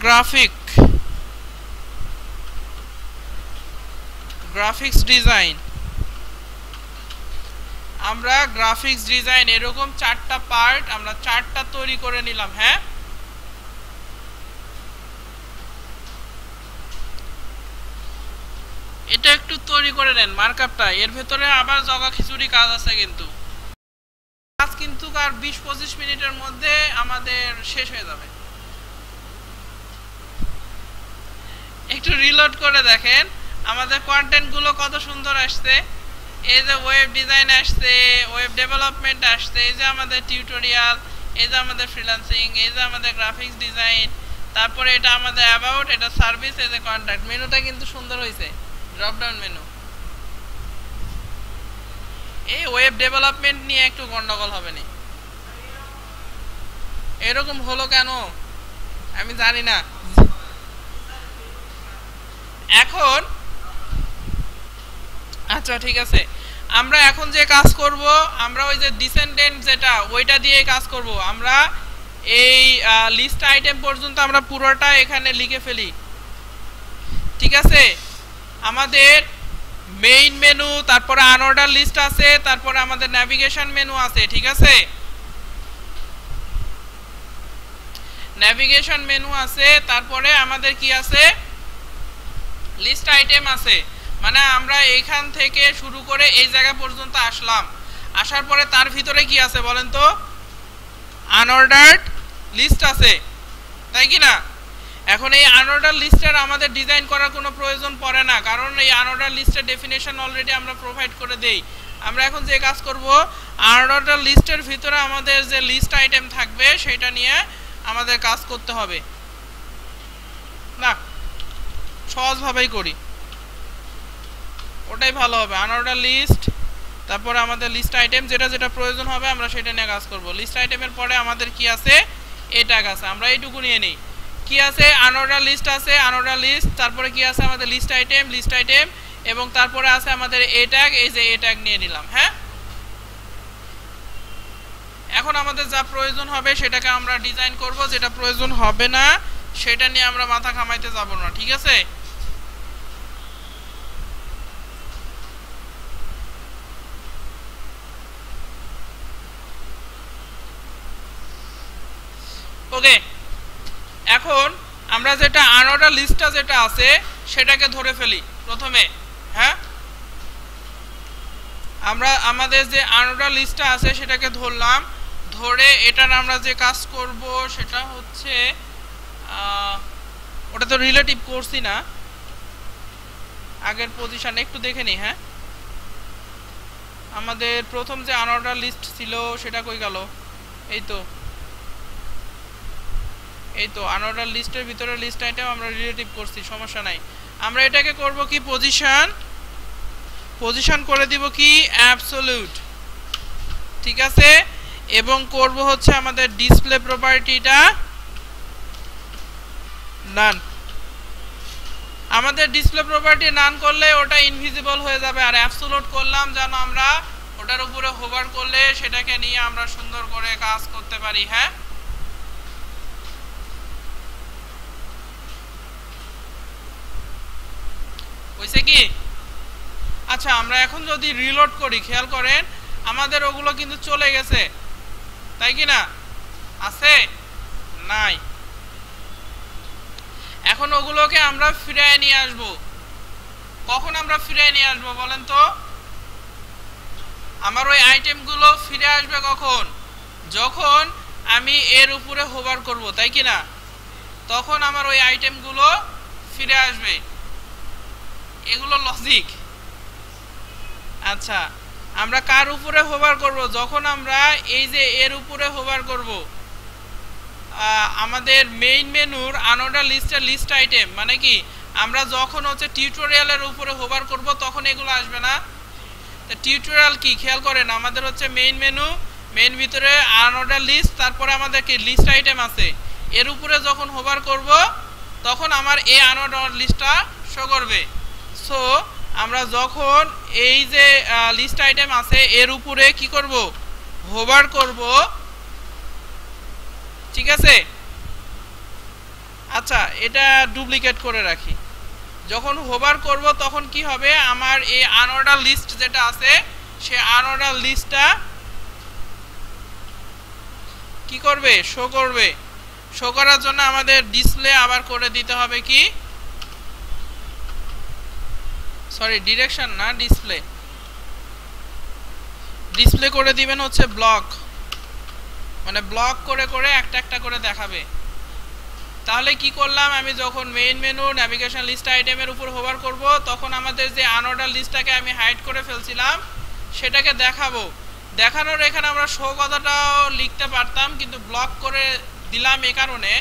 গ্রাফিক্স ডিজাইন, আমরা গ্রাফিক্স ডিজাইন এরকম 4টা পার্ট আমরা 4টা তৈরি করে নিলাম। হ্যাঁ, এটা একটু তৈরি করে নেন মার্কআপটা, এর ভেতরে আবার জগা খিচুড়ি কাজ আছে কিন্তু কাজ কিন্তু আর 20-25 মিনিটের মধ্যে আমাদের শেষ হয়ে যাবে। একটু রিলোড করে দেখেন আমাদের কন্টেন্ট গুলো কত সুন্দর আসছে। এই যে ওয়েব ডিজাইন আসছে, ওয়েব ডেভেলপমেন্ট আসছে, এই যে আমাদের টিউটোরিয়াল, এই যে আমাদের ফ্রিল্যান্সিং, এই যে আমাদের গ্রাফিক্স ডিজাইন, তারপরে এটা আমাদের অ্যাবাউট, এটা সার্ভিস, এই যে কন্ট্যাক্ট। মেনুটা কিন্তু সুন্দর হয়েছে, ড্রপ ডাউন মেনু। এই ওয়েব ডেভেলপমেন্ট নিয়ে একটু গন্ডগোল হবে না, এরকম হলো কেন আমি জানি না। এখন আচ্ছা ঠিক আছে, আমরা এখন যে কাজ করব আমরা ওই যে ডিসেন্ডেন্ট যেটা ওইটা দিয়ে কাজ করব। আমরা এই লিস্ট আইটেম পর্যন্ত আমরা পুরোটা এখানে লিখে ফেলি, ঠিক আছে। আমাদের মেইন মেনু, তারপরে আনঅর্ডার লিস্ট আছে, তারপরে আমাদের নেভিগেশন মেনু আছে, ঠিক আছে। নেভিগেশন মেনু আছে, তারপরে আমাদের কি আছে লিস্ট আইটেম আছে। মানে আমরা এইখান থেকে শুরু করে এই জায়গা পর্যন্ত আসলাম, আসার পরে তার ভিতরে কি আছে বলেন তো, আনঅর্ডার্ড লিস্ট আছে, তাই কি না। এখন এই আনঅর্ডার লিস্টের আমাদের ডিজাইন করার কোনো প্রয়োজন পড়ে না, কারণ এই আনঅর্ডার লিস্টের ডেফিনেশন অলরেডি আমরা প্রোভাইড করে দেই। আমরা এখন যে কাজ করব আনঅর্ডার লিস্টের ভিতরে আমাদের যে লিস্ট আইটেম থাকবে সেটা নিয়ে আমাদের কাজ করতে হবে। না, সহজভাবেই করি, ওটাই ভালো হবে। আনঅর্ডার লিস্ট, তারপরে আমাদের লিস্ট আইটেম, যেটা যেটা প্রয়োজন হবে আমরা সেটা নিয়ে কাজ করব। লিস্ট আইটেমের পরে আমাদের কি আছে, এ ট্যাগ আছে, আমরা এইটুকু নিয়ে নিই। কি আছে, আনঅর্ডার লিস্ট আছে, আনঅর্ডার লিস্ট, তারপরে কি আছে আমাদের লিস্ট আইটেম, এবং তারপরে আছে আমাদের এ ট্যাগ, এই যে এ ট্যাগ নিয়ে নিলাম। হ্যাঁ, এখন আমাদের যা প্রয়োজন হবে সেটাকে আমরা ডিজাইন করব, যেটা প্রয়োজন হবে না সেটা নিয়ে আমরা মাথা ঘামাইতে যাব না, ঠিক আছে। ওকে, এখন আমরা যেটা আনঅর্ডার লিস্টটা যেটা আছে সেটাকে ধরে ফেলি প্রথমে। হ্যাঁ, আমরা আমাদের যে আনঅর্ডার লিস্টটা আছে সেটাকে ধরলাম, ধরে এটার আমরা যে কাজ করব সেটা হচ্ছে ওটা তো রিলেটিভ করছি না, আগের পজিশন একটু দেখে নিই। হ্যাঁ, আমাদের প্রথম যে আনঅর্ডার লিস্ট ছিল সেটা কই গেল, এই তো আনঅর্ডার লিস্টের ভিতরে লিস্ট আইটেম আমরা রিলেটিভ করছি, সমস্যা নাই। আমরা এটাকে করব কি পজিশন করে দিব কি অ্যাবসলিউট, ঠিক আছে। এবং করব হচ্ছে আমাদের ডিসপ্লে প্রপার্টিটা নান। আমাদের ডিসপ্লে প্রপার্টি নান করলে ওটা ইনভিজিবল হয়ে যাবে, আর অ্যাবসলিউট করলাম যেন আমরা ওটার উপরে হোভার করলে সেটাকে নিয়ে আমরা সুন্দর করে কাজ করতে পারি। হ্যাঁ, হইছে কি। আচ্ছা, আমরা এখন যদি রিলোড করি খেয়াল করেন আমাদের ওগুলো কিন্তু চলে গেছে, তাই কি না, আছে নাই। এখন ওগুলোকে আমরা ফিরিয়ে নিয়ে আসব। কখন আমরা ফিরিয়ে নিয়ে আসব বলেন তো, আমার ওই আইটেমগুলো ফিরে আসবে কখন, যখন আমি এর উপরে হোভার করব, তাই কি না, তখন আমার ওই আইটেমগুলো ফিরে আসবে। এগুলো লজিক। আচ্ছা, আমরা কার উপরে হোভার করব, যখন আমরা এই যে এর উপরে হোভার করব, আমাদের মেইন মেনুর আনঅর্ডার লিস্টের লিস্ট আইটেম, মানে কি আমরা যখন হচ্ছে টিউটোরিয়ালের উপরে হোভার করব তখন এগুলো আসবে না। তো টিউটোরিয়াল কি খেয়াল করেন, আমাদের হচ্ছে মেইন মেনু, মেইন ভিতরে আনঅর্ডার লিস্ট, তারপরে আমাদের কি লিস্ট আইটেম আছে, এর উপরে যখন হোভার করব তখন আমার এই আনঅর্ডার লিস্টটা শো করবে। সো আমরা যখন এই যে লিস্ট আইটেম আছে এর উপরে কি করব, হোভার করব, ঠিক আছে। আচ্ছা, এটা ডুপ্লিকেট করে রাখি। যখন হোভার করব তখন কি হবে, আমার এই আনঅর্ডার লিস্ট যেটা আছে সে আনঅর্ডার লিস্টটা কি করবে, শো করবে। শো করার জন্য আমাদের ডিসপ্লে আবার করে দিতে হবে কি, সরি ডিরেকশন না, ডিসপ্লে, ডিসপ্লে করে দিবেন হচ্ছে ব্লক, মানে ব্লক করে করে একটা একটা করে দেখাবে। তাহলে কি করলাম, আমি যখন মেইন মেনু নেভিগেশন লিস্ট আইটেমের উপর হোভার করব তখন আমাদের যে আনঅর্ডার লিস্টটাকে আমি হাইড করে ফেলছিলাম সেটাকে দেখাবো। দেখানোর এখানে আমরা শো কথাটাও লিখতে পারতাম, কিন্তু ব্লক করে দিলাম এই কারণে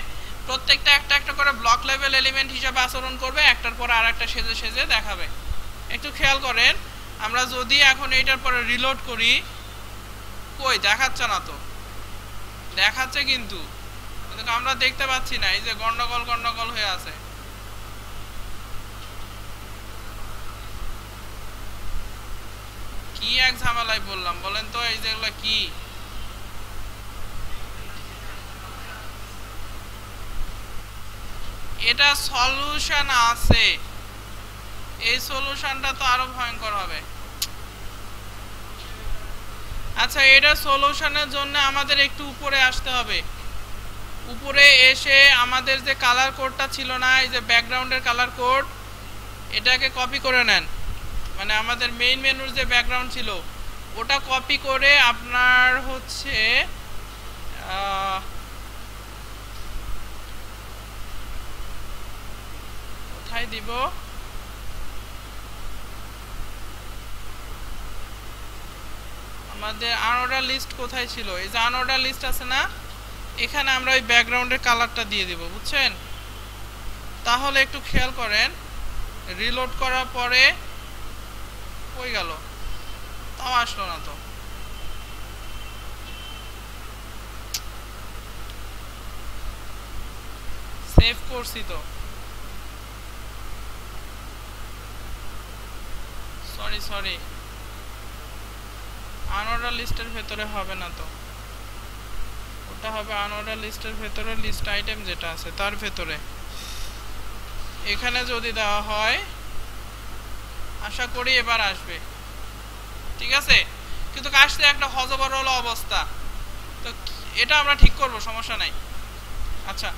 প্রত্যেকটা একটা একটা করে ব্লক লেভেল এলিমেন্ট হিসাবে আচরণ করবে, একটার পর আর একটা সেজে সেজে দেখাবে। একটু খেয়াল করেন, আমরা যদি এখন এইটার পরে রিলোড করি, কই দেখাচ্ছে না তো, দেখাচ্ছে কিন্তু আমরা দেখতে পাচ্ছি না, এই যে গন্ডগোল গন্ডগোল হয়ে আছে। কি এক ঝামেলায় বললাম বলেন তো, এই যেগুলো কি, এটা সলিউশন আছে, এই সলিউশনটা তো আরো ভয়ঙ্কর হবে। আচ্ছা, এটা সলিউশনের জন্য আমাদের একটু উপরে আসতে হবে। উপরে এসে আমাদের যে কালার কোডটা ছিল না, এই যে ব্যাকগ্রাউন্ডের কালার কোড, এটাকে কপি করে নেন। মানে আমাদের মেইন মেনুর যে ব্যাকগ্রাউন্ড ছিল ওটা কপি করে আপনার হচ্ছে কোথায় দিব, আমাদের আনঅর্ডার লিস্ট কোথায় ছিল, এই যে আনঅর্ডার লিস্ট আছে না, এখানে আমরা ওই ব্যাকগ্রাউন্ডের কালারটা দিয়ে দিব, বুঝছেন। তাহলে একটু খেয়াল করেন, রিলোড করার পরে কই গেল, তাও আসলো না তো, সেভ করছি তো, সরি সরি, আনঅর্ডার লিস্টের ভেতরে হবে না তো, ওটা হবে আনঅর্ডার লিস্টের ভেতরে লিস্ট আইটেম যেটা আছে তার ভেতরে। এখানে যদি দেওয়া হয় আশা করি এবার আসবে, ঠিক আছে। কিন্তু আসতে একটা হজবরল অবস্থা, তো এটা আমরা ঠিক করব, সমস্যা নাই। আচ্ছা,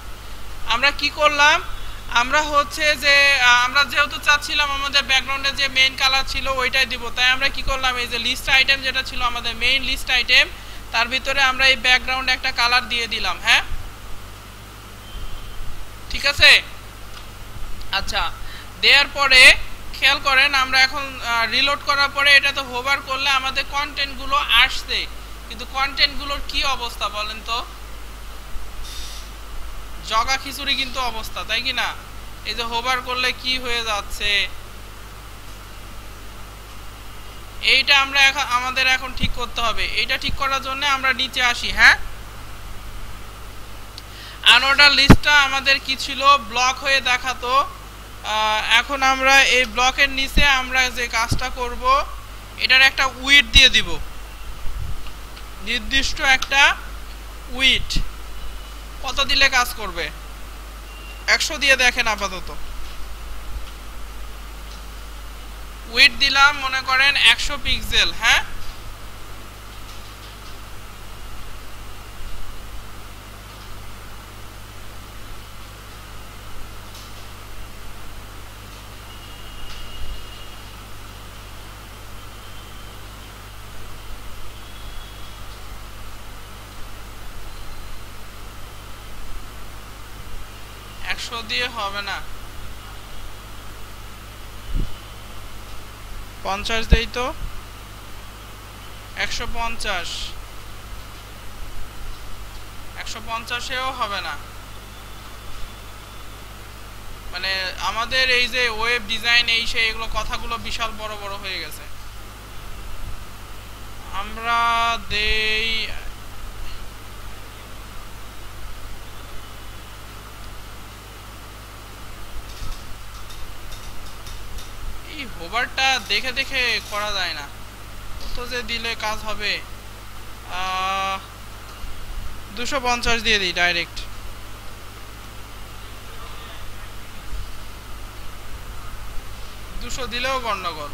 আমরা কি করলাম, আমরা হচ্ছে যে আমরা যেহেতু চাচ্ছিলাম আমাদের ব্যাকগ্রাউন্ডে যে মেইন কালার ছিল ওইটাই দিব, তাই আমরা কি করলাম, এই যে লিস্ট আইটেম যেটা ছিল আমাদের মেইন লিস্ট আইটেম তার ভিতরে আমরা এই ব্যাকগ্রাউন্ডে একটা কালার দিয়ে দিলাম। হ্যাঁ, ঠিক আছে। আচ্ছা, দেওয়ার পরে খেয়াল করেন, আমরা এখন রিলোড করার পরে এটা তো হোভার করলে আমাদের কন্টেন্টগুলো আসছে, কিন্তু কন্টেন্টগুলোর কি অবস্থা বলেন তো, জগা খিচুড়ি কিন্তু অবস্থা, তাই কি না। এই যে হোভার করলে কি হয়ে যাচ্ছে, এইটা আমরা আমাদের এখন ঠিক করতে হবে। এইটা ঠিক করার জন্য আমরা নিচে আসি। হ্যাঁ, আনঅর্ডার লিস্টটা আমাদের কি ছিল, ব্লক হয়ে দেখাতো। এখন আমরা এই ব্লকের নিচে আমরা যে কাজটা করব, এটার একটা উইডথ দিয়ে দিব, নির্দিষ্ট একটা উইডথ। কত দিলে কাজ করবে, 100 দিয়ে দেখেন আপাতত। উইডথ দিলাম মনে করেন 100 পিক্সেল। হ্যাঁ, দিয়ে হবে না, 50 দেই তো, 150, 150-এও হবে না। মানে আমাদের এই যে ওয়েব ডিজাইন এই সেই এগুলো কথাগুলো বিশাল বড় বড় হয়ে গেছে। আমরা দেই এই হোভারটা দেখে দেখে করা যায় না, কত যে দিলে কাজ হবে। 250 দিয়ে দিই ডাইরেক্ট। দিলেও গন্ডগোল,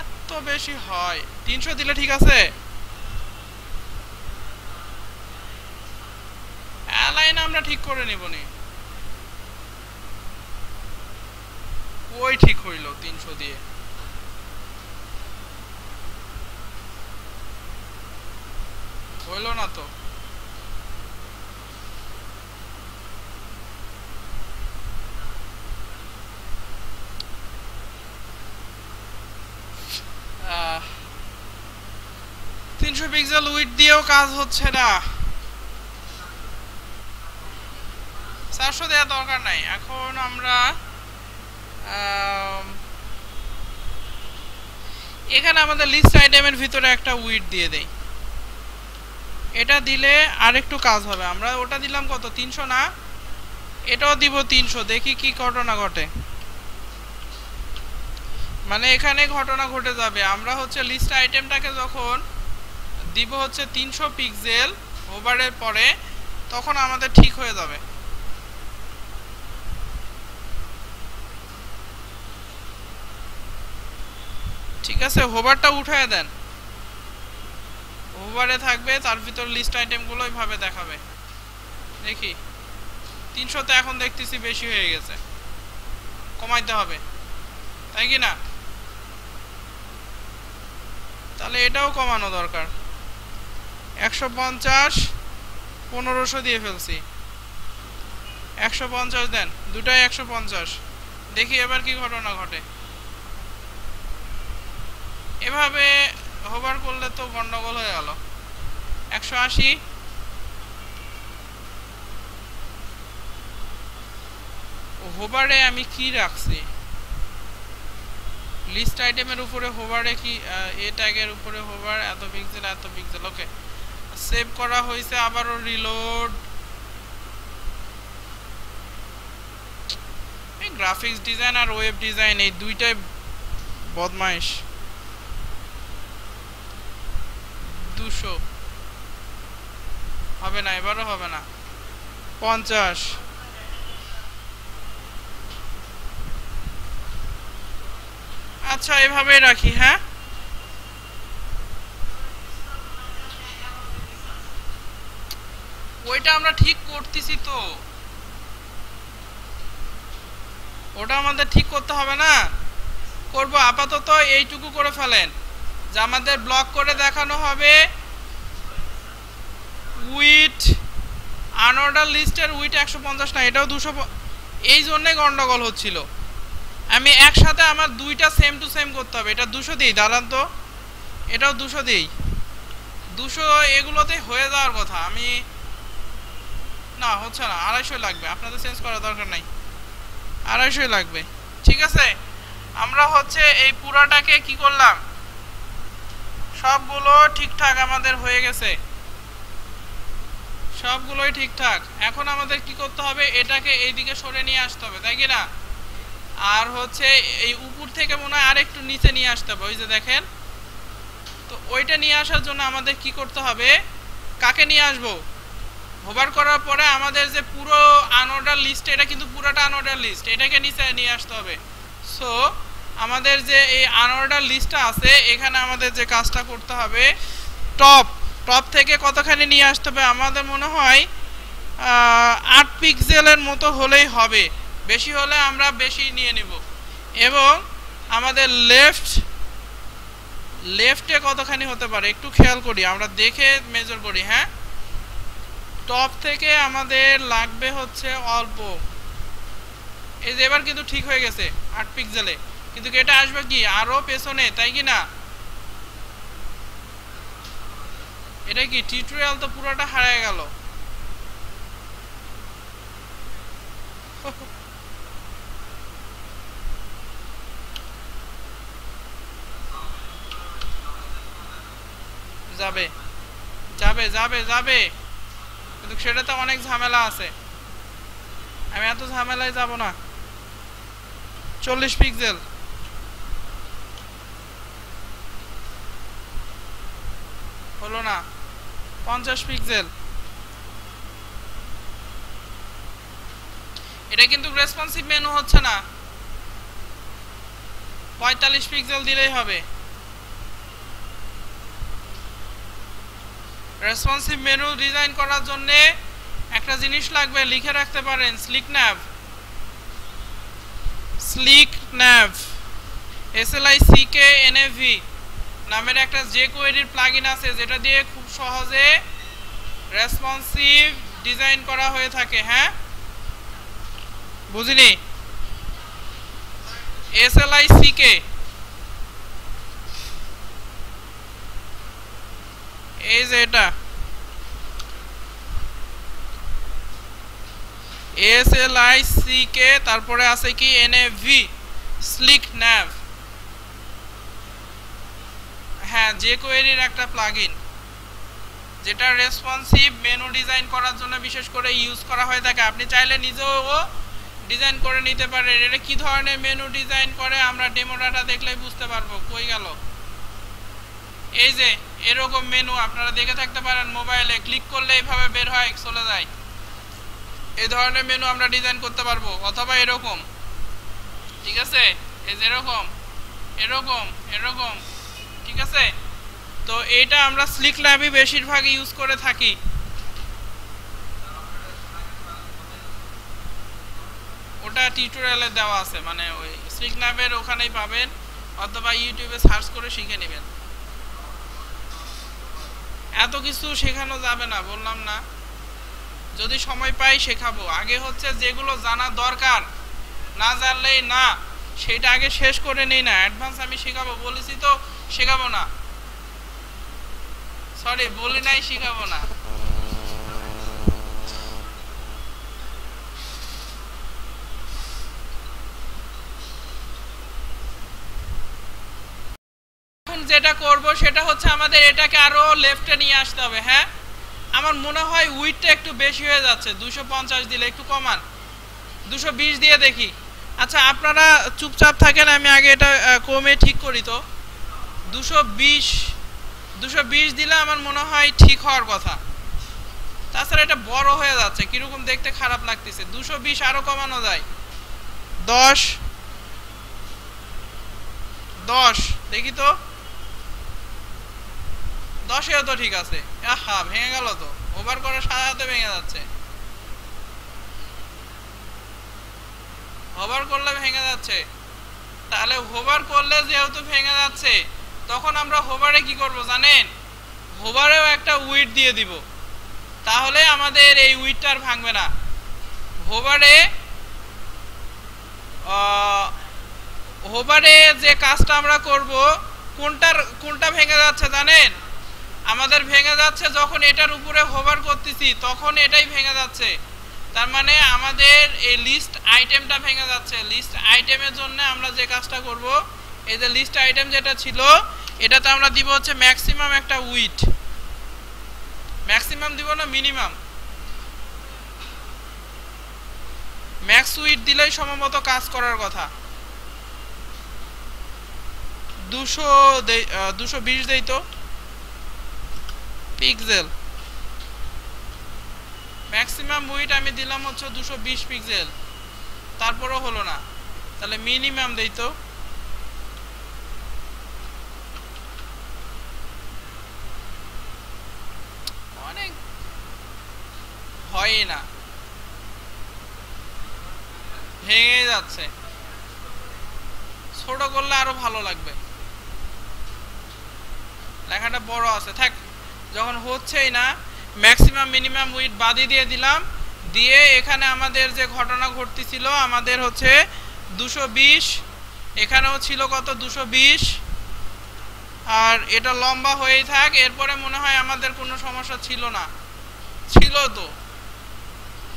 এত বেশি হয়। 300 দিলে ঠিক আছে। অ্যালাইন আমরা ঠিক করে নিব নি, ওই ঠিক হইল 300 দিয়ে। হইল না তো, আহ 300 পিক্সেল উইডথ দিয়েও কাজ হচ্ছে না। 400 দেওয়ার দরকার নাই। এখন আমরা এখানে আমাদের লিস্ট আইটেমের ভিতরে একটা উইডথ দিয়ে দেই। এটা দিলে আরেকটু কাজ হবে। আমরা ওটা দিলাম কত, 300 না, এটাও দিব 300। দেখি কি ঘটনা ঘটে। মানে এখানে ঘটনা ঘটে যাবে, আমরা হচ্ছে লিস্ট আইটেমটাকে যখন দিব হচ্ছে 300 পিক্সেল ওভারের পরে, তখন আমাদের ঠিক হয়ে যাবে। ঠিক আছে, হোভারটা উঠায় দেন, হোভারে থাকবে, তার ভিতর লিস্ট আইটেমগুলো এইভাবে দেখাবে। দেখি 300 তে এখন দেখতেছি বেশি হয়ে গেছে, কমাইতে হবে, তাই কি না? তাহলে এটাও কমানো দরকার। 150 1500 দিয়ে ফেলছি, 150 দেন, দুটাই 150। দেখি এবার কি ঘটনা ঘটে। এভাবে হোভার করলে তো গন্ডগোল হয়ে গেল। 180, হোভারে আমি কি রাখছি, লিস্ট আইটেমের উপরে হোভারে কি, এ ট্যাগের উপরে হোভার, এত পিক্সেল এত পিক্সেল। ওকে, সেভ করা হয়েছে, আবারও রিলোড। এই গ্রাফিক্স ডিজাইন আর ওয়েব ডিজাইন এই দুইটাই বদমাইশ। 200 হবে না, এবারও হবে না। 50, আচ্ছা এভাবেই রাখি। হ্যাঁ, ওইটা আমরা ঠিক করতেছি তো, ওটা আমাদের ঠিক করতে হবে না, করব। আপাতত এইটুকু করে ফেলেন যে আমাদের ব্লক করে দেখানো হবে উইথ আনঅর্ডার লিস্টের উইথ 150 না, এটাও 200। এই জন্যই গন্ডগোল হচ্ছিল। আমি একসাথে আমার দুইটা সেম টু সেম করতে হবে। এটা 200 দিই, দাঁড়ান তো, এটাও 200 দিই। 200 এগুলোতে হয়ে যাওয়ার কথা। আমি না, হচ্ছে না, 250 লাগবে। আপনাদের চেঞ্জ করার দরকার নাই, 250 লাগবে। ঠিক আছে, আমরা হচ্ছে এই পুরাটাকে কি করলাম, সবগুলো ঠিকঠাক আমাদের হয়ে গেছে, সবগুলোই ঠিকঠাক। এখন আমাদের কি করতে হবে, এটাকে এইদিকে সরে নিয়ে আসতে হবে, তাই কি না? আর হচ্ছে এই উপর থেকে মনে হয় আর একটু নিচে নিয়ে আসতে হবে, ওই যে দেখেন। তো ওইটা নিয়ে আসার জন্য আমাদের কি করতে হবে, কাকে নিয়ে আসবো, হোভার করার পরে আমাদের যে পুরো আনঅর্ডার লিস্ট, এটা কিন্তু পুরোটা আনঅর্ডার লিস্ট, এটাকে নিচে নিয়ে আসতে হবে। সো আমাদের যে এই আনঅর্ডার লিস্টটা আছে, এখানে আমাদের যে কাজটা করতে হবে, টপ থেকে কতখানি নিয়ে আসতে হবে, আমাদের মনে হয় 8 পিক্সেলের মতো হলেই হবে, বেশি হলে আমরা বেশি নিয়ে নিব। এবং আমাদের লেফটে কতখানি হতে পারে একটু খেয়াল করি, আমরা দেখে মেজার করি। হ্যাঁ, টপ থেকে আমাদের লাগবে হচ্ছে অল্প। এই যে এবার কিন্তু ঠিক হয়ে গেছে 8 পিক্সেলে, কিন্তু এটা আসবে কি আরো পেছনে, তাই কি না? এটা কি টিউটোরিয়াল তো পুরোটা হারিয়ে গেল। যাবে যাবে যাবে যাবে, কিন্তু সেটাতে অনেক ঝামেলা আছে, আমি এত ঝামেলায় যাব না। 40 পিক্সেল, হলো না। 50 পিক্সেল, এটা কিন্তু রেসপন্সিভ মেনু হচ্ছে না। 45 পিক্সেল দিলেই হবে। রেসপন্সিভ মেনু ডিজাইন করার জন্য একটা জিনিস লাগবে, লিখে রাখতে পারেন, slick nav. Slick nav, SLICKNAV নামের একটা jQuery প্লাগইন আছে, যেটা দিয়ে খুব সহজে রেসপন্সিভ ডিজাইন করা হয়ে থাকে। হ্যাঁ, বুঝিনি? SLICK, এই যে এটা SLICK, তারপরে আছে কি NAV, স্লিক ন্যাভ। হ্যাঁ, jQuery এর একটা প্লাগইন, যেটা রেসপন্সিভ মেনু ডিজাইন করার জন্য বিশেষ করে ইউজ করা হয়ে থাকে। আপনি চাইলে নিজেও ডিজাইন করে নিতে পারেন। এটা কি ধরনের মেনু ডিজাইন করে আমরা ডেমো ডাটা দেখলেই বুঝতে পারবো। কই গেল? এই যে এরকম মেনু আপনারা দেখে থাকতে পারেন, মোবাইলে ক্লিক করলে এইভাবে বের হয়, চলে যায়। এই ধরনের মেনু আমরা ডিজাইন করতে পারবো, অথবা এরকম, ঠিক আছে, এই যে এরকম এরকম এরকম, ঠিক আছে। তো এটা আমরা স্লিক ল্যাবই বেশিরভাগ ইউজ করে থাকি। ওটা টিউটোরিয়ালে দেওয়া আছে, মানে ওই স্লিক ল্যাবের ওখানেই পাবেন, অথবা ইউটিউবে সার্চ করে শিখে নেবেন। এত কিছু শেখানো যাবে না, বললাম না, যদি সময় পাই শেখাবো। আগে হচ্ছে যেগুলো জানা দরকার, না জানলেই না, সেটা আগে শেষ করে নেই না। অ্যাডভান্স আমি শেখাবো বলেছি তো, শেখাবো না, সরি বলি নাই, শেখাবো না। এখন যেটা করব সেটা হচ্ছে আমাদের এটাকে আরো লেফটে নিয়ে আসতে হবে। হ্যাঁ, আমার মনে হয় উইডটা একটু বেশি হয়ে যাচ্ছে, 250 দিলে একটু কমান, 220 দিয়ে দেখি। আচ্ছা, আপনারা চুপচাপ থাকেন, আমি আগে এটা কমে ঠিক করি। তো 220 দিলে আমার মনে হয় ঠিক হওয়ার কথা। তাছাড়া এটা বড় হয়ে যাচ্ছে, কিরকম দেখতে খারাপ লাগতেছে। 220 আরো কমানো যায়, 10 দেখি তো, 10এও তো ঠিক আছে। আহা, ভেঙে গেল তো, ওভার করে সাজাতে ভেঙে যাচ্ছে, হোভার করলে ভেঙে যাচ্ছে। তাহলে হোভার করলে যেহেতু ভেঙে যাচ্ছে, তখন আমরা হোভারে কি করব জানেন? হোভারেও একটা উইড দিয়ে দিব, তাহলে আমাদের এই উইডটা আর ভাঙবে না। হোভারে যে কাজটা আমরা করব, কোনটা ভেঙে যাচ্ছে জানেন? আমাদের ভেঙে যাচ্ছে যখন এটার উপরে হোভার করতেছি, তখন এটাই ভেঙে যাচ্ছে। তার মানে আমাদের এই লিস্ট আইটেমটা ভেঙে যাচ্ছে। লিস্ট আইটেমের জন্য আমরা যে কাজটা করব, এই যে লিস্ট আইটেম যেটা ছিল, এটাতে আমরা দিব হচ্ছে ম্যাক্সিমাম একটা উইড। ম্যাক্সিমাম দিব না, মিনিমাম। ম্যাক্স উইড দিলেই সম্ভবত কাজ করার কথা। 220 দেই তো পিক্সেল। ম্যাক্সিমাম উইড আমি দিলাম হচ্ছে 220 পিক্সেল, তারপরও হলো না। তাহলে মিনিমাম দেই তো, অনেক হয় না, ভেঙে যাচ্ছে। ছোট করলে আরো ভালো লাগবে, লেখাটা বড় আছে থাক। যখন হচ্ছেই না, ম্যাক্সিমাম মিনিমাম উইড বাদই দিয়ে দিলাম। দিয়ে এখানে আমাদের যে ঘটনা ঘটতেছিল, আমাদের হচ্ছে 220, এখানেও ছিল কত 220, আর এটা লম্বা হয়েই থাক। এরপরে মনে হয় আমাদের কোনো সমস্যা ছিল না, ছিল তো।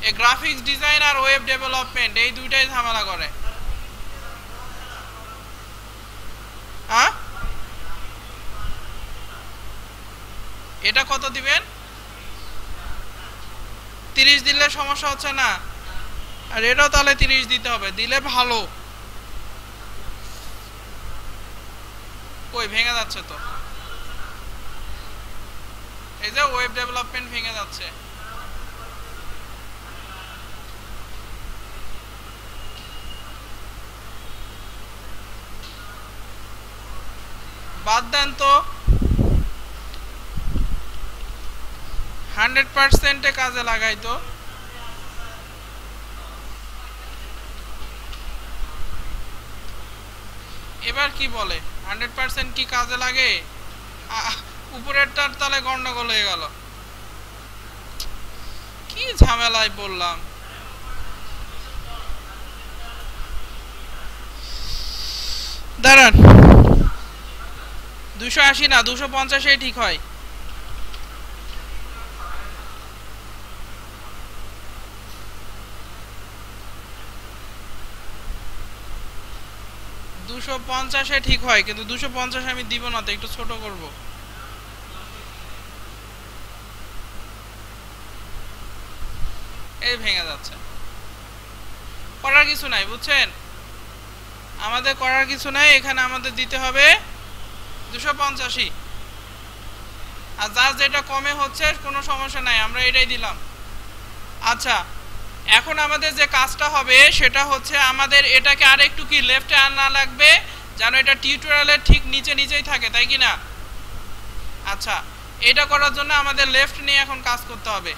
এই গ্রাফিক্স ডিজাইন আর ওয়েব ডেভেলপমেন্ট এই দুইটাই ঝামেলা করে। এটা কত দিবেন? 30 দিলে সমস্যা হচ্ছে না, আর এটাও তাহলে 30 দিতে হবে, দিলে ভালো। কই ভেঙে যাচ্ছে তো, এই যে ওয়েব ডেভেলপমেন্ট ভেঙে যাচ্ছে। বাদ দেন তো, 100% কাজে লাগাই তো। এবার কি বলে 100% কি কাজে লাগে? উপরেরটার তাহলে গন্ডগোল হয়ে গেল, কি ঝামেলায় বললাম। দাঁড়ান, 280 না 250 ঠিক হয়। দুশো 250 ঠিক হয়, কিন্তু 250 আমি দিব না তো, একটু ছোট করব। এই ভেঙে যাচ্ছে, করার কিছু নাই বুঝছেন, আমাদের করার কিছু নাই। এখানে আমাদের দিতে হবে 285, আর যার যেটা কমে হচ্ছে কোনো সমস্যা নাই, আমরা এটাই দিলাম। আচ্ছা, এখন আমাদের যে কাজটা হবে সেটা হচ্ছে আমাদের এটাকে আর একটু কি লেফটে আনা লাগবে, যেন এটা টিউটোরিয়ালের ঠিক নিচেই থাকে, তাই কি না? আচ্ছা, এটা করার জন্য আমাদের লেফট নিয়ে এখন কাজ করতে হবে।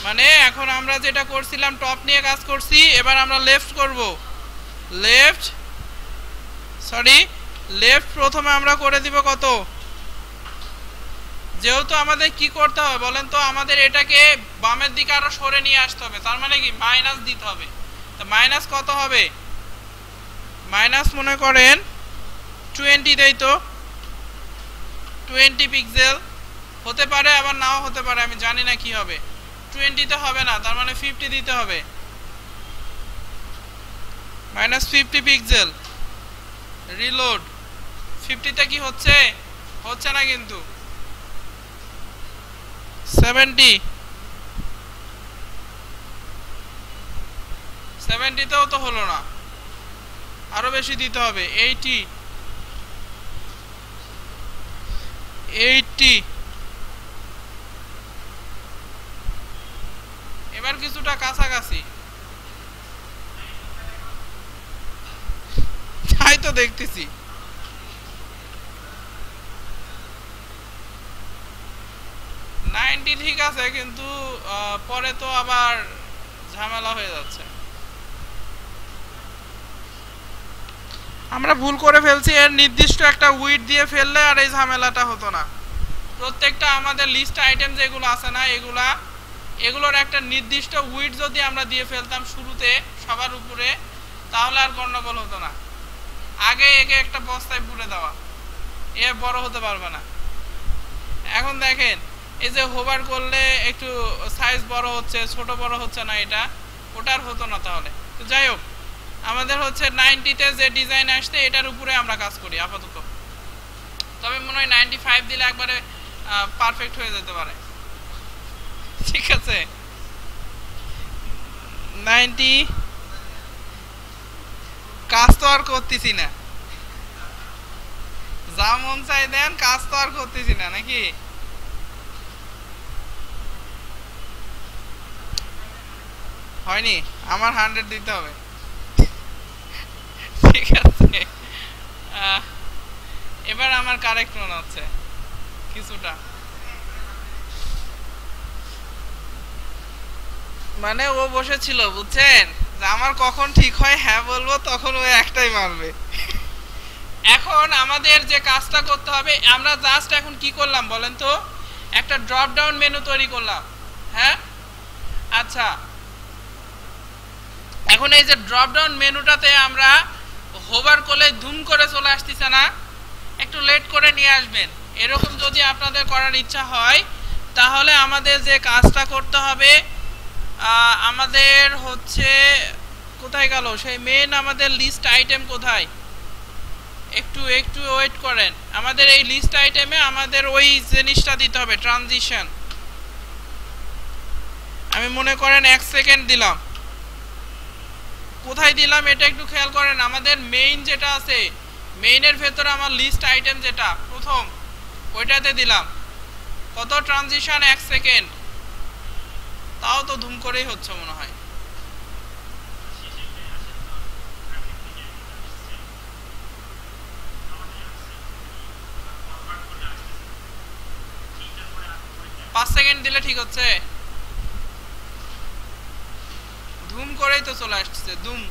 মানে এখন আমরা যেটা করছিলাম টপ নিয়ে কাজ করছি, এবার আমরা লেফট করব। লেফট প্রথমে আমরা করে দিব কত, যেহেতু আমাদের কি করতে হবে বলেন তো, আমাদের এটাকে বামের দিকে আরো সরে নিয়ে আসতে হবে, তার মানে কি মাইনাস দিতে হবে। তো মাইনাস কত হবে? মাইনাস মনে করেন 20 দেই তো, 20 পিক্সেল হতে পারে, আবার নাও হতে পারে, আমি জানি না কি হবে। 20 তে হবে না, তার মানে 50 দিতে হবে, -50 পিক্সেল। রিলোড, 50 তে কি হচ্ছে? হচ্ছে না কিন্তু। 70 তেও তো হলো না, আরো বেশি দিতে হবে। 80 এবার কিছুটা কাছাকাছি, তাই তো দেখতেছি। 90 ঠিক আছে, কিন্তু পরে তো আবার ঝামেলা হয়ে যাচ্ছে। আমরা ভুল করে ফেলছি, এর নির্দিষ্ট একটা উইডথ দিয়ে ফেললে আর এই ঝামেলাটা হতো না। প্রত্যেকটা আমাদের লিস্ট আইটেম যেগুলো আছে না, এগুলোর একটা নির্দিষ্ট উইডথ যদি আমরা দিয়ে ফেলতাম শুরুতে সবার উপরে, তাহলে আর গন্ডগোল হতো না। আগে একে একটা বস্তায় পুরে দেওয়া, এ বড় হতে পারবে না। এখন দেখেন, এই যে হোভার করলে একটু সাইজ বড় হচ্ছে, ছোট বড় হচ্ছে না, এটা ওটার হতো না তাহলে। তো যাই হোক, আমাদের হচ্ছে 90 তে যে ডিজাইন আসছে এটার উপরে আমরা কাজ করি আপাতত। তবে মনে হয় 95 দিলে একবারে পারফেক্ট হয়ে যেতে পারে। ঠিক আছে, 90 কাজ তো আর করতেছি না, যা মন চাই দেন, কাজ তো আর করতেছি না নাকি? হয়নি, আমার 100 দিতে হবে। ঠিক আছে, এবার আমার কারেক্ট মনে হচ্ছে কিছুটা। মানে ও বসেছিল বুঝছেন, যে আমার কখন ঠিক হয় হ্যাঁ বলবো, তখন ও একটাই মারবে। এখন আমাদের যে কাজটা করতে হবে, আমরা জাস্ট এখন কি করলাম বলেন তো, একটা ড্রপ ডাউন মেনু তৈরি করলাম। হ্যাঁ, আচ্ছা, এখন এই যে ড্রপ ডাউন মেনুটাতে আমরা হোভার করলে ধুম করে চলে আসতেছে না, একটু লেট করে নিয়ে আসবেন। এরকম যদি আপনাদের করার ইচ্ছা হয়, তাহলে আমাদের যে কাজটা করতে হবে, আমাদের হচ্ছে কোথায় গেল সেই মেন আমাদের লিস্ট আইটেম, কোথায়? একটু একটু ওয়েট করেন, আমাদের এই লিস্ট আইটেমে আমাদের ওই জিনিসটা দিতে হবে, ট্রানজিশন। আমি মনে করেন 1 সেকেন্ড দিলাম, কোথায় দিলাম এটা একটু খেয়াল করেন। আমাদের মেইন যেটা আছে, মেইনের ভেতরে আমার লিস্ট আইটেম যেটা প্রথম, ওইটাতে দিলাম। কত ট্রানজিশন? 1 সেকেন্ড। তাও তো ধুম করেই হচ্ছে মনে হয়। পাঁচ সেকেন্ড দিলে ঠিক হচ্ছে? ধুম করেই তো চলে আসছে, ধুম।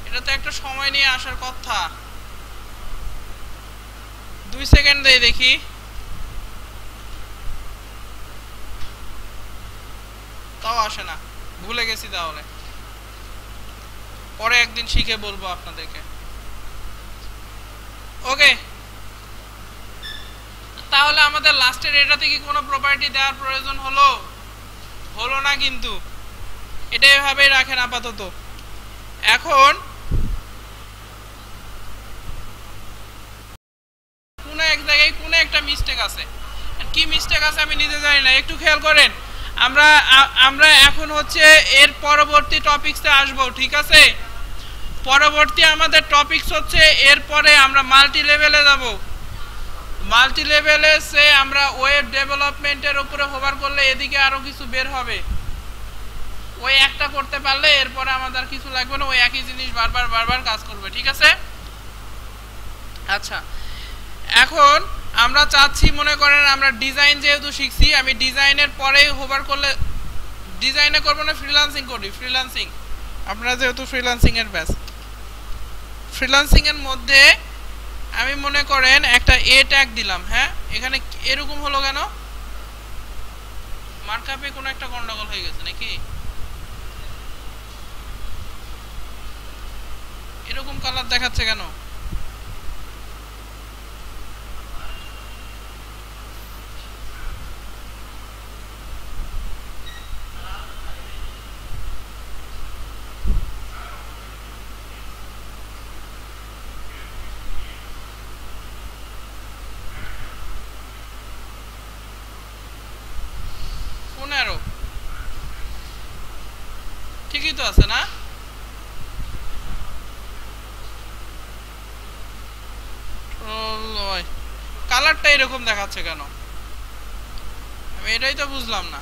এটা তো একটা সময় নিয়ে আসার কথা। 2 সেকেন্ড দেই দেখি। তাও আসে না, ভুলে গেছি। তাহলে পরে একদিন শিখে বলবো আপনাদেরকে। ওকে, তাহলে আমাদের লাস্টের এটাতে কি কোনো প্রপার্টি দেওয়ার প্রয়োজন হলো? হলো না, কিন্তু এটা এভাবেই রাখেন আপাতত। এখন কোনো এক জায়গায় কোনো একটা মিস্টেক আছে, কি মিস্টেক আছে আমি নিজে জানি না, একটু খেয়াল করেন। আমরা এখন হচ্ছে এর পরবর্তী টপিকসে আসবো, ঠিক আছে? পরবর্তী আমাদের টপিকস হচ্ছে এরপরে আমরা মাল্টি লেভেলে যাব। মাল্টি লেভেলে সে আমরা ওয়েব ডেভেলপমেন্টের উপরে হোভার করলে এদিকে আরো কিছু বের হবে। ওই একটা করতে পারলে এরপরে আমাদের কিছু লাগবে না, ওই একই জিনিস বারবার বারবার কাজ করবে, ঠিক আছে? আচ্ছা, এখন আমরা চাচ্ছি, মনে করেন আমরা ডিজাইন যেহেতু শিখছি, আমি ডিজাইনের পরে হোভার করলে, ডিজাইনে করবো না ফ্রিল্যান্সিং করি। ফ্রিল্যান্সিং, আপনারা যেহেতু ফ্রিল্যান্সিং এর ব্যাচ, ফ্রিল্যান্সিং এর মধ্যে আমি মনে করেন একটা এ ট্যাগ দিলাম। হ্যাঁ, এখানে এরকম হলো কেন? মার্কআপে কোনো একটা গন্ডগোল হয়ে গেছে নাকি? এরকম কালার দেখাচ্ছে কেন? ঠিকই তো আছে না? কালারটা এরকম দেখাচ্ছে কেন? আমি এটাই তো বুঝলাম না।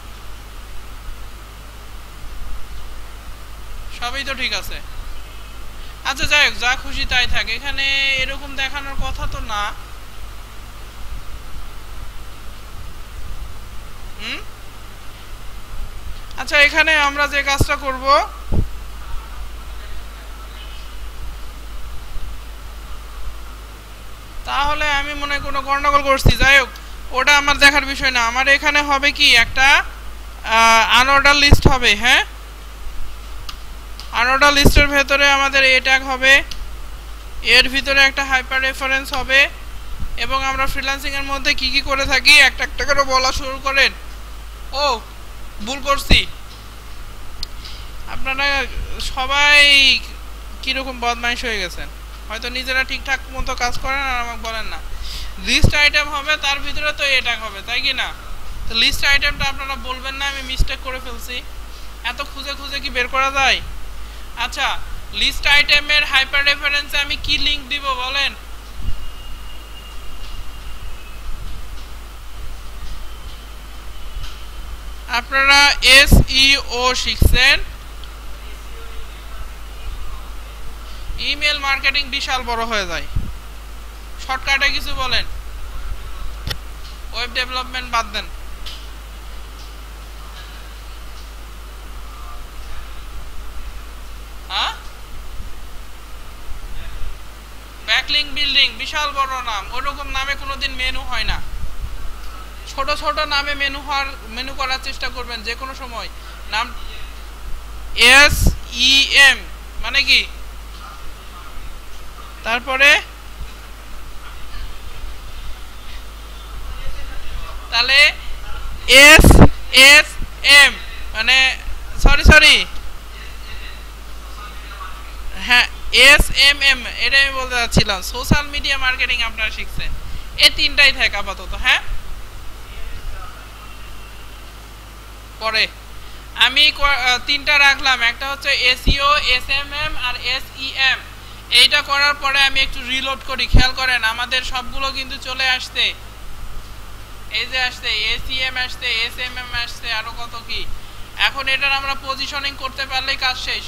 সবই তো ঠিক আছে। আচ্ছা যাই হোক, যা খুশি তাই থাকে। এখানে এরকম দেখানোর কথা তো না। আচ্ছা, এখানে আমরা যে কাজটা করব, তাহলে আমি মনে কোনো গন্ডগোল করছি। যাই হোক, ওটা আমার দেখার বিষয় না। আমার এখানে হবে কি, একটা আনঅর্ডার লিস্ট হবে। হ্যাঁ, আনঅর্ডার লিস্টের ভেতরে আমাদের এ ট্যাগ হবে, এর ভিতরে একটা হাইপার রেফারেন্স হবে, এবং আমরা ফ্রিল্যান্সিং এর মধ্যে কি কি করে থাকি একটা একটা করে বলা শুরু করেন। ও, ভুল করছি। আপনারা সবাই কিরকম বদমাইশ হয়ে গেছেন, হয়তো নিজেরা ঠিকঠাক মতো কাজ করেন আর আমাকে বলেন না। লিস্ট আইটেম হবে, তার ভিতরে তো এটা হবে, তাই কি না? তো লিস্ট আইটেমটা আপনারা বলবেন না আমি মিস্টেক করে ফেলছি? এত খুঁজে খুঁজে কি বের করা যায়? আচ্ছা, লিস্ট আইটেমের হাইপার রেফারেন্সে আমি কি লিংক দিব বলেন? আপনারা এসইও শিখছেন, ইমেল মার্কেটিং বিশাল বড় হয়ে যায়। শর্টকাটে কিছু বলেন। ওয়েব ডেভেলপমেন্ট বাদ দেন। হ্যাঁ, ব্যাকলিংক বিল্ডিং বিশাল বড় নাম, ওরকম নামে কোনোদিন মেনু হয় না। ছোট ছোট নামে মেনু করার চেষ্টা করবেন যে কোনো সময়। নাম SEM মানে কি? তারপরে তাহলে SSM মানে সরি হ্যাঁ, SMM এটা আমি বলতে চাচ্ছিলাম, সোশ্যাল মিডিয়া মার্কেটিং আপনারা শিখছেন। এই তিনটাই থাকে আপাতত। হ্যাঁ, পরে আমি তিনটা রাখলাম, একটা হচ্ছে SEO, SMM আর SEM। এইটা করার পরে আমি একটু রিলোড করি, খেয়াল করেন আমাদের সবগুলো কিন্তু চলে আসছে, এই যে আসছে SEM আসছে, SMM আসছে, আরো কত কি। এখন এটার আমরা পজিশনিং করতে পারলেই কাজ শেষ।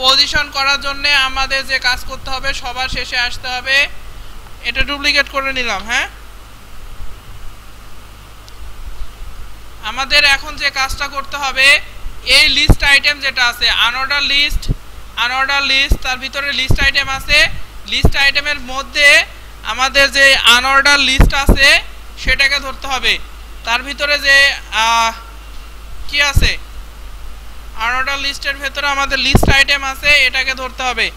পজিশন করার জন্য আমাদের যে কাজ করতে হবে সবার শেষে আসতে হবে। এটা ডুপ্লিকেট করে নিলাম। হ্যাঁ, আমাদের এখন যে কাজটা করতে হবে, এই লিস্ট আইটেম যেটা আছে আনঅর্ডার লিস্ট, তার ভিতরে লিস্ট আইটেম আছে। লিস্ট আইটেমের মধ্যে আমাদের যে আনঅর্ডার লিস্ট আছে সেটাকে ধরতে হবে। তার ভিতরে যে কি আছে, আনঅর্ডার লিস্টের ভিতরে আমাদের লিস্ট আইটেম আছে, এটাকে ধরতে হবে।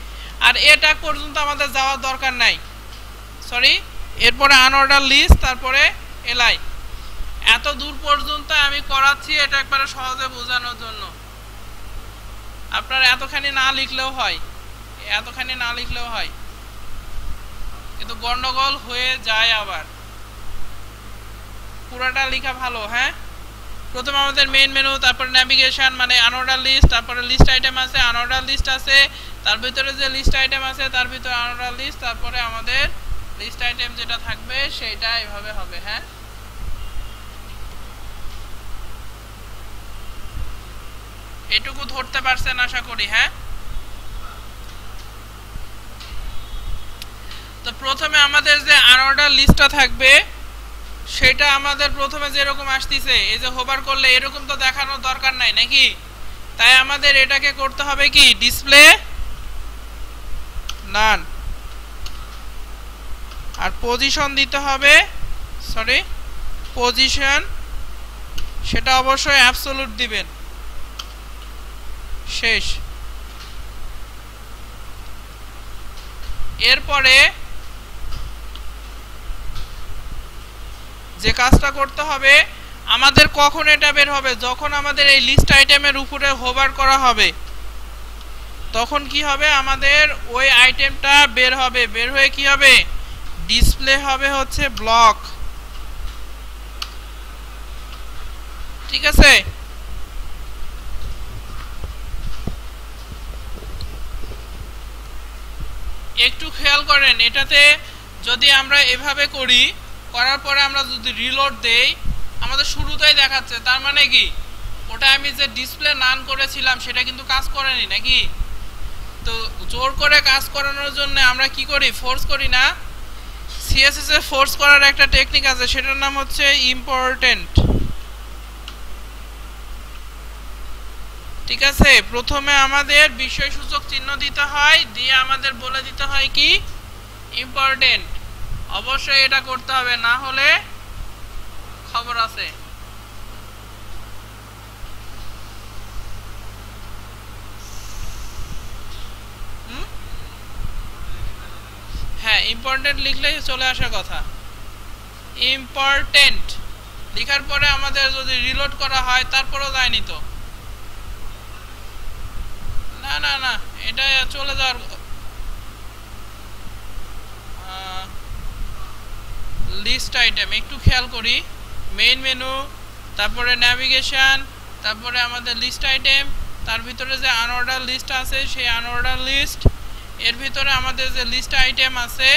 আর এটা পর্যন্ত আমাদের যাওয়ার দরকার নাই, সরি, এরপরে আনঅর্ডার লিস্ট, তারপরে এলআই। এত দূর পর্যন্ত আমি করাচ্ছি এটা একবারে সহজে বোঝানোর জন্য। আপনার এতখানি না লিখলেও হয়, কিন্তু গন্ডগোল হয়ে যায় আবার। পুরাটা লেখা ভালো। হ্যাঁ, প্রথমে আমাদের মেইন মেনু, তারপর নেভিগেশন মানে আনঅর্ডার লিস্ট, তারপরে লিস্ট আইটেম আছে, আনঅর্ডার লিস্ট আছে, তার ভিতরে যে লিস্ট আইটেম আছে তার ভিতরে আনঅর্ডার লিস্ট, তারপরে আমাদের লিস্ট আইটেম যেটা থাকবে সেটা এইভাবে হবে। হ্যাঁ, এটুকু ধরতে পারছেন আশা করি। হ্যাঁ, তো প্রথমে আমাদের যে আনঅর্ডার লিস্টটা থাকবে সেটা আমাদের প্রথমে যেরকম আসতেছে, এই যে হোভার করলে এরকম তো দেখানোর দরকার নাই নাকি, তাই আমাদের এটাকে করতে হবে কি, ডিসপ্লে নান, আর পজিশন দিতে হবে, সরি পজিশন, সেটা অবশ্যই অ্যাবসলিউট দিবেন। শেষ। এরপরে যে কাজটা করতে হবে, আমাদের কখন এটা বের হবে, যখন আমাদের এই লিস্ট আইটেমের উপরে হোভার করা হবে তখন কি হবে, আমাদের ওই আইটেমটা বের হবে। বের হয়ে কি হবে, ডিসপ্লে হবে হচ্ছে ব্লক। ঠিক আছে, একটু খেয়াল করেন, এটাতে যদি আমরা এভাবে করি, করার পরে আমরা যদি রিলোড দেই আমাদের শুরুতেই দেখাচ্ছে, তার মানে কি ওটা আমি যে ডিসপ্লে নান করেছিলাম সেটা কিন্তু কাজ করেনি নাকি। তো জোর করে কাজ করানোর জন্য আমরা কি করি, ফোর্স করি না। সিএসএস এ ফোর্স করার একটা টেকনিক আছে, সেটার নাম হচ্ছে ইম্পর্টেন্ট। ঠিক আছে, প্রথমে আমাদের বিষয়সূচক চিহ্ন দিতে হয়, দিয়ে আমাদের বলে দিতে হয় কি, ইম্পর্টেন্ট। অবশ্যই এটা করতে হবে, না হলে খবর আছে। হ্যাঁ, ইম্পর্টেন্ট লিখলেই চলে আসার কথা। ইম্পর্টেন্ট লেখার পরে আমাদের যদি রিলোড করা হয় তারপরেও যায়নি তো, না না না, এটা চলে যাওয়ার। লিস্ট আইটেম একটু খেয়াল করি, মেইন মেনু, তারপরে নেভিগেশন, তারপরে আমাদের লিস্ট আইটেম, তার ভিতরে যে আনঅর্ডার লিস্ট আছে সেই আনঅর্ডার লিস্ট, এর ভিতরে আমাদের যে লিস্ট আইটেম আছে,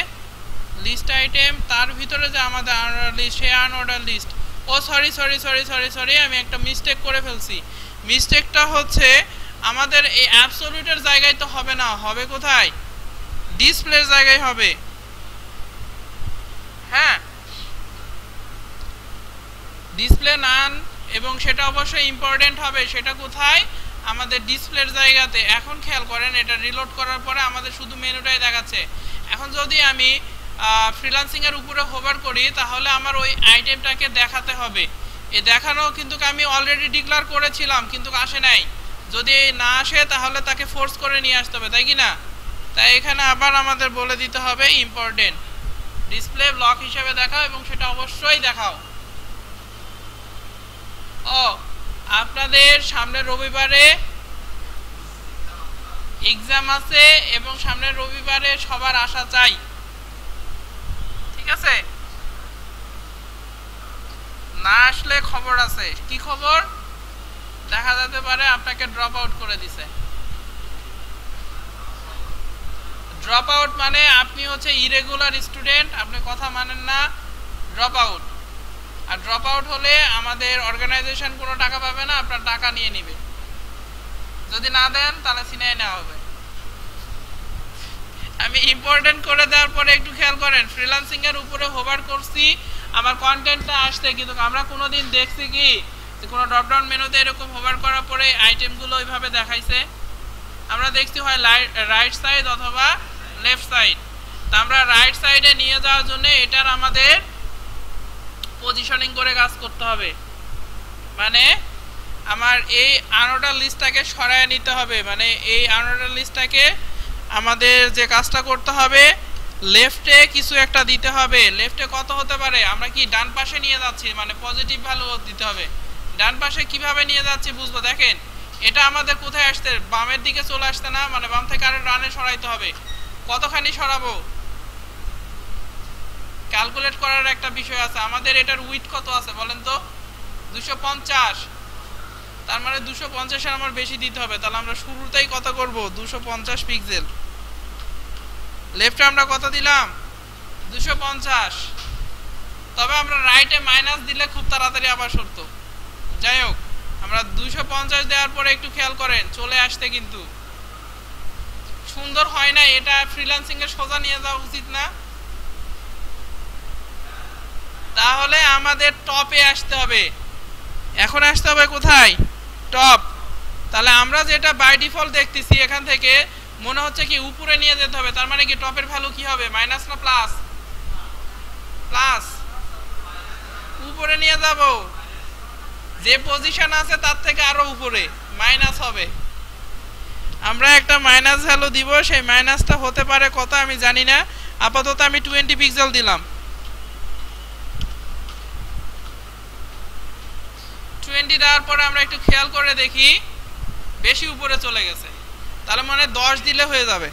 লিস্ট আইটেম, তার ভিতরে যে আমাদের আনঅর্ডার লিস্ট সেই unorder list. Oh sorry sorry sorry sorry sorry, আমি একটা মিস্টেক করে ফেলছি। মিস্টেকটা হচ্ছে আমাদের এই অ্যাবসলিউটের জায়গায় তো হবে না, হবে কোথায়, ডিসপ্লের জায়গায় হবে। হ্যাঁ, ডিসপ্লে নান, এবং সেটা অবশ্যই ইম্পর্টেন্ট হবে। সেটা কোথায়, আমাদের ডিসপ্লের জায়গাতে। এখন খেয়াল করেন, এটা রিলোড করার পরে আমাদের শুধু মেনুটাই দেখাচ্ছে। এখন যদি আমি ফ্রিল্যান্সিং এর উপরে হোভার করি তাহলে আমার ওই আইটেমটাকে দেখাতে হবে। এই দেখানো কিন্তু আমি অলরেডি ডিক্লেয়ার করেছিলাম, কিন্তু আসে নাই। যদি না আসে তাহলে তাকে ফোর্স করে নিয়ে আসতে হবে, তাই কি না। তাই এখানে আবার আমাদের বলে দিতে হবে ইম্পর্টেন্ট, ডিসপ্লে ব্লক হিসেবে দেখাও, এবং সেটা অবশ্যই দেখাও। ও, আপনাদের সামনে রবিবারে এক্সাম আছে এবং সামনের রবিবারে সবার আসা চাই, ঠিক আছে? না আসলে খবর আছে। কি খবর? দেখা যেতে পারে আপনাকে ড্রপ আউট করে দিছে। ড্রপ আউট মানে আপনি হচ্ছে ইরেগুলার স্টুডেন্ট, আপনি কথা মানেন না, ড্রপ আউট। আর ড্রপ আউট হলে আমাদের অর্গানাইজেশন কোনো টাকা পাবে না, আপনার টাকা নিয়ে নেবে। যদি না দেন তাহলে সিনাই নেওয়া হবে। আমি ইম্পর্টেন্ট করে দেওয়ার পরে একটু খেয়াল করেন, ফ্রিল্যান্সিং এর উপরে হোভার করছি আমার কন্টেন্টটা আসছে, কিন্তু আমরা কোনোদিন দেখছি কি যে কোনো ড্রপ ডাউন মেনুতে এরকম হোভার করার পরে আইটেমগুলো ওইভাবে দেখাইছে? আমরা দেখছি হয় রাইট সাইড অথবা লেফট সাইড। তা আমরা রাইট সাইডে নিয়ে যাওয়ার জন্য এটার আমাদের পজিশনিং করে কাজ করতে হবে। মানে আমার এই আনঅর্ডার লিস্টটাকে সরায় নিতে হবে, মানে এই আনঅর্ডার লিস্টটাকে আমাদের যে কাজটা করতে হবে লেফটে কিছু একটা দিতে হবে। লেফটে কত হতে পারে? আমরা কি ডান পাশে নিয়ে যাচ্ছি, মানে পজিটিভ ভ্যালু দিতে হবে। ডান পাশে কিভাবে নিয়ে যাচ্ছি বুঝবো, দেখেন এটা আমাদের কোথায় আসছে, বামের দিকে চলে আসছে না, মানে বাম থেকে আরেক ডানে সরাইতে হবে। কতখানি সরাবো ক্যালকুলেট করার একটা বিষয় আছে। আমাদের এটার উইথ কত আছে বলেন তো? 250। তার মানে 250 এর আমার বেশি দিতে হবে। তাহলে আমরা শুরুতেই কত করব? 250 পিক্সেল। লেফটে আমরা কত দিলাম? 250। তবে আমরা রাইটে মাইনাস দিলে খুব তাড়াতাড়ি আবার সরতো। যাই হোক, আমরা 250 দেওয়ার পরে একটু খেয়াল করেন চলে আসতে কিন্তু সুন্দর হয় না। এটা ফ্রিল্যান্সিং এর সোজা নিয়ে যাওয়া উচিত না? তাহলে আমাদের টপে আসতে হবে। এখন আসতে হবে কোথায়? টপ। তাহলে আমরা যেটা বাই ডিফল্ট দেখতেছি এখান থেকে মনে হচ্ছে কি উপরে নিয়ে যেতে হবে। তার মানে কি টপের ভ্যালু কি হবে? মাইনাস না প্লাস? প্লাস। উপরে নিয়ে যাব, যে পজিশন আছে তার থেকে আরো উপরে মাইনাস হবে। আমরা একটা মাইনাস ভ্যালু দিব, সেই মাইনাসটা হতে পারে কত আমি জানি না। আপাতত আমি 20 পিক্সেল দিলাম। 20 দেওয়ার পরে আমরা একটু খেয়াল করে দেখি বেশি উপরে চলে গেছে। তাহলে মানে 10 দিলে হয়ে যাবে।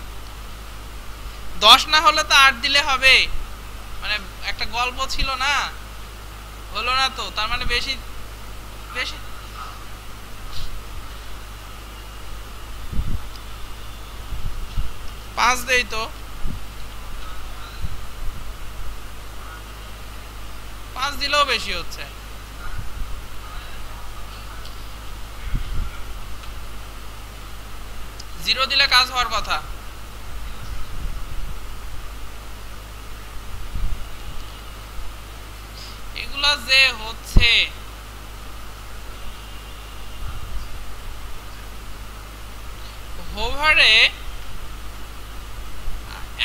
10 না হলে তো 8 দিলে হবে। মানে একটা গল্প ছিল না, হলো না তো। তার মানে বেশি বেশি 5 দেই তো। 5 দিলেও বেশি হচ্ছে। জিরো দিলে কাজ হওয়ার কথা। এগুলা যে হচ্ছে হোভারে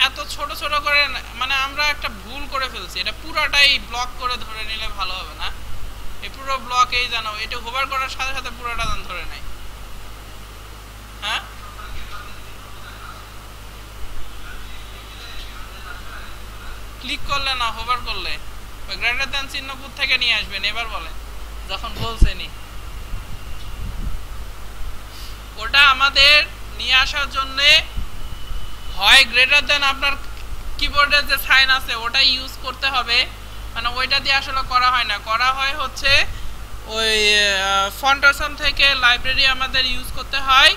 এত ছোট ছোট করে, মানে আমরা একটা ভুল করে ফেলছি। এটা পুরোটাই ব্লক করে ধরে নিলে ভালো হবে না? এই পুরো ব্লক এই জানো, এটা হোভার করার সাথে সাথে পুরোটা ধরে নেয়। হ্যাঁ, ক্লিক করলে না, হোভার করলে ওই গ্রেটার দ্যান চিহ্ন কোথা থেকে নিয়ে আসবেন এবার বলেন? যখন বলছেনই ওটা আমাদের নিয়ে আসার জন্য হয় গ্রেটার দ্যান আপনার কিবোর্ডের যে সাইন আছে ওটা ইউজ করতে হবে। মানে ওইটা দিয়ে আসলে করা হয় না, করা হয় হচ্ছে ওই ফন্টাসম থেকে লাইব্রেরি আমাদের ইউজ করতে হয়,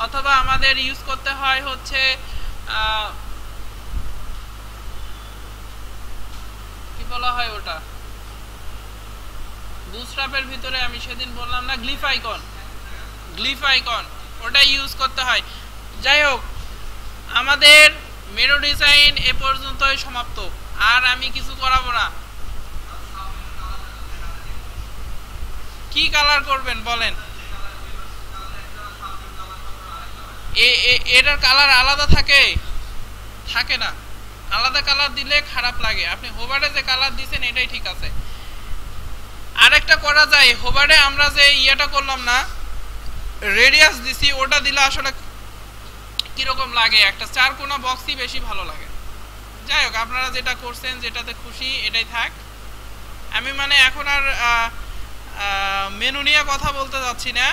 অথবা আমাদের ইউজ করতে হয় হচ্ছে কি বলা হয় ওটা, বুটস্ট্র্যাপের ভিতরে আমি সেদিন বললাম না গ্লিফ আইকন, গ্লিফ আইকন ওটা ইউজ করতে হয়। যাই হোক, আমাদের মেনু ডিজাইন এ পর্যন্তই সমাপ্ত। আর আমি কিছু করাবো না। কি কালার করবেন বলেন? এটার কালার আলাদা থাকে? থাকে না। আলাদা কালার দিলে খারাপ লাগে। আপনি হোভারে যে কালার দিয়েছেন এটাই ঠিক আছে। আরেকটা করা যায়, হোভারে আমরা যে ইয়েটা করলাম না, রেডিয়াস দিছি, ওটা দিলে আসলে কিরকম লাগে, একটা চার কোনা বক্সই বেশি ভালো লাগে। যাই হোক, আপনারা যেটা করছেন যেটাতে খুশি এটাই থাক। আমি মানে এখন আর মেনু নিয়ে কথা বলতে যাচ্ছি না।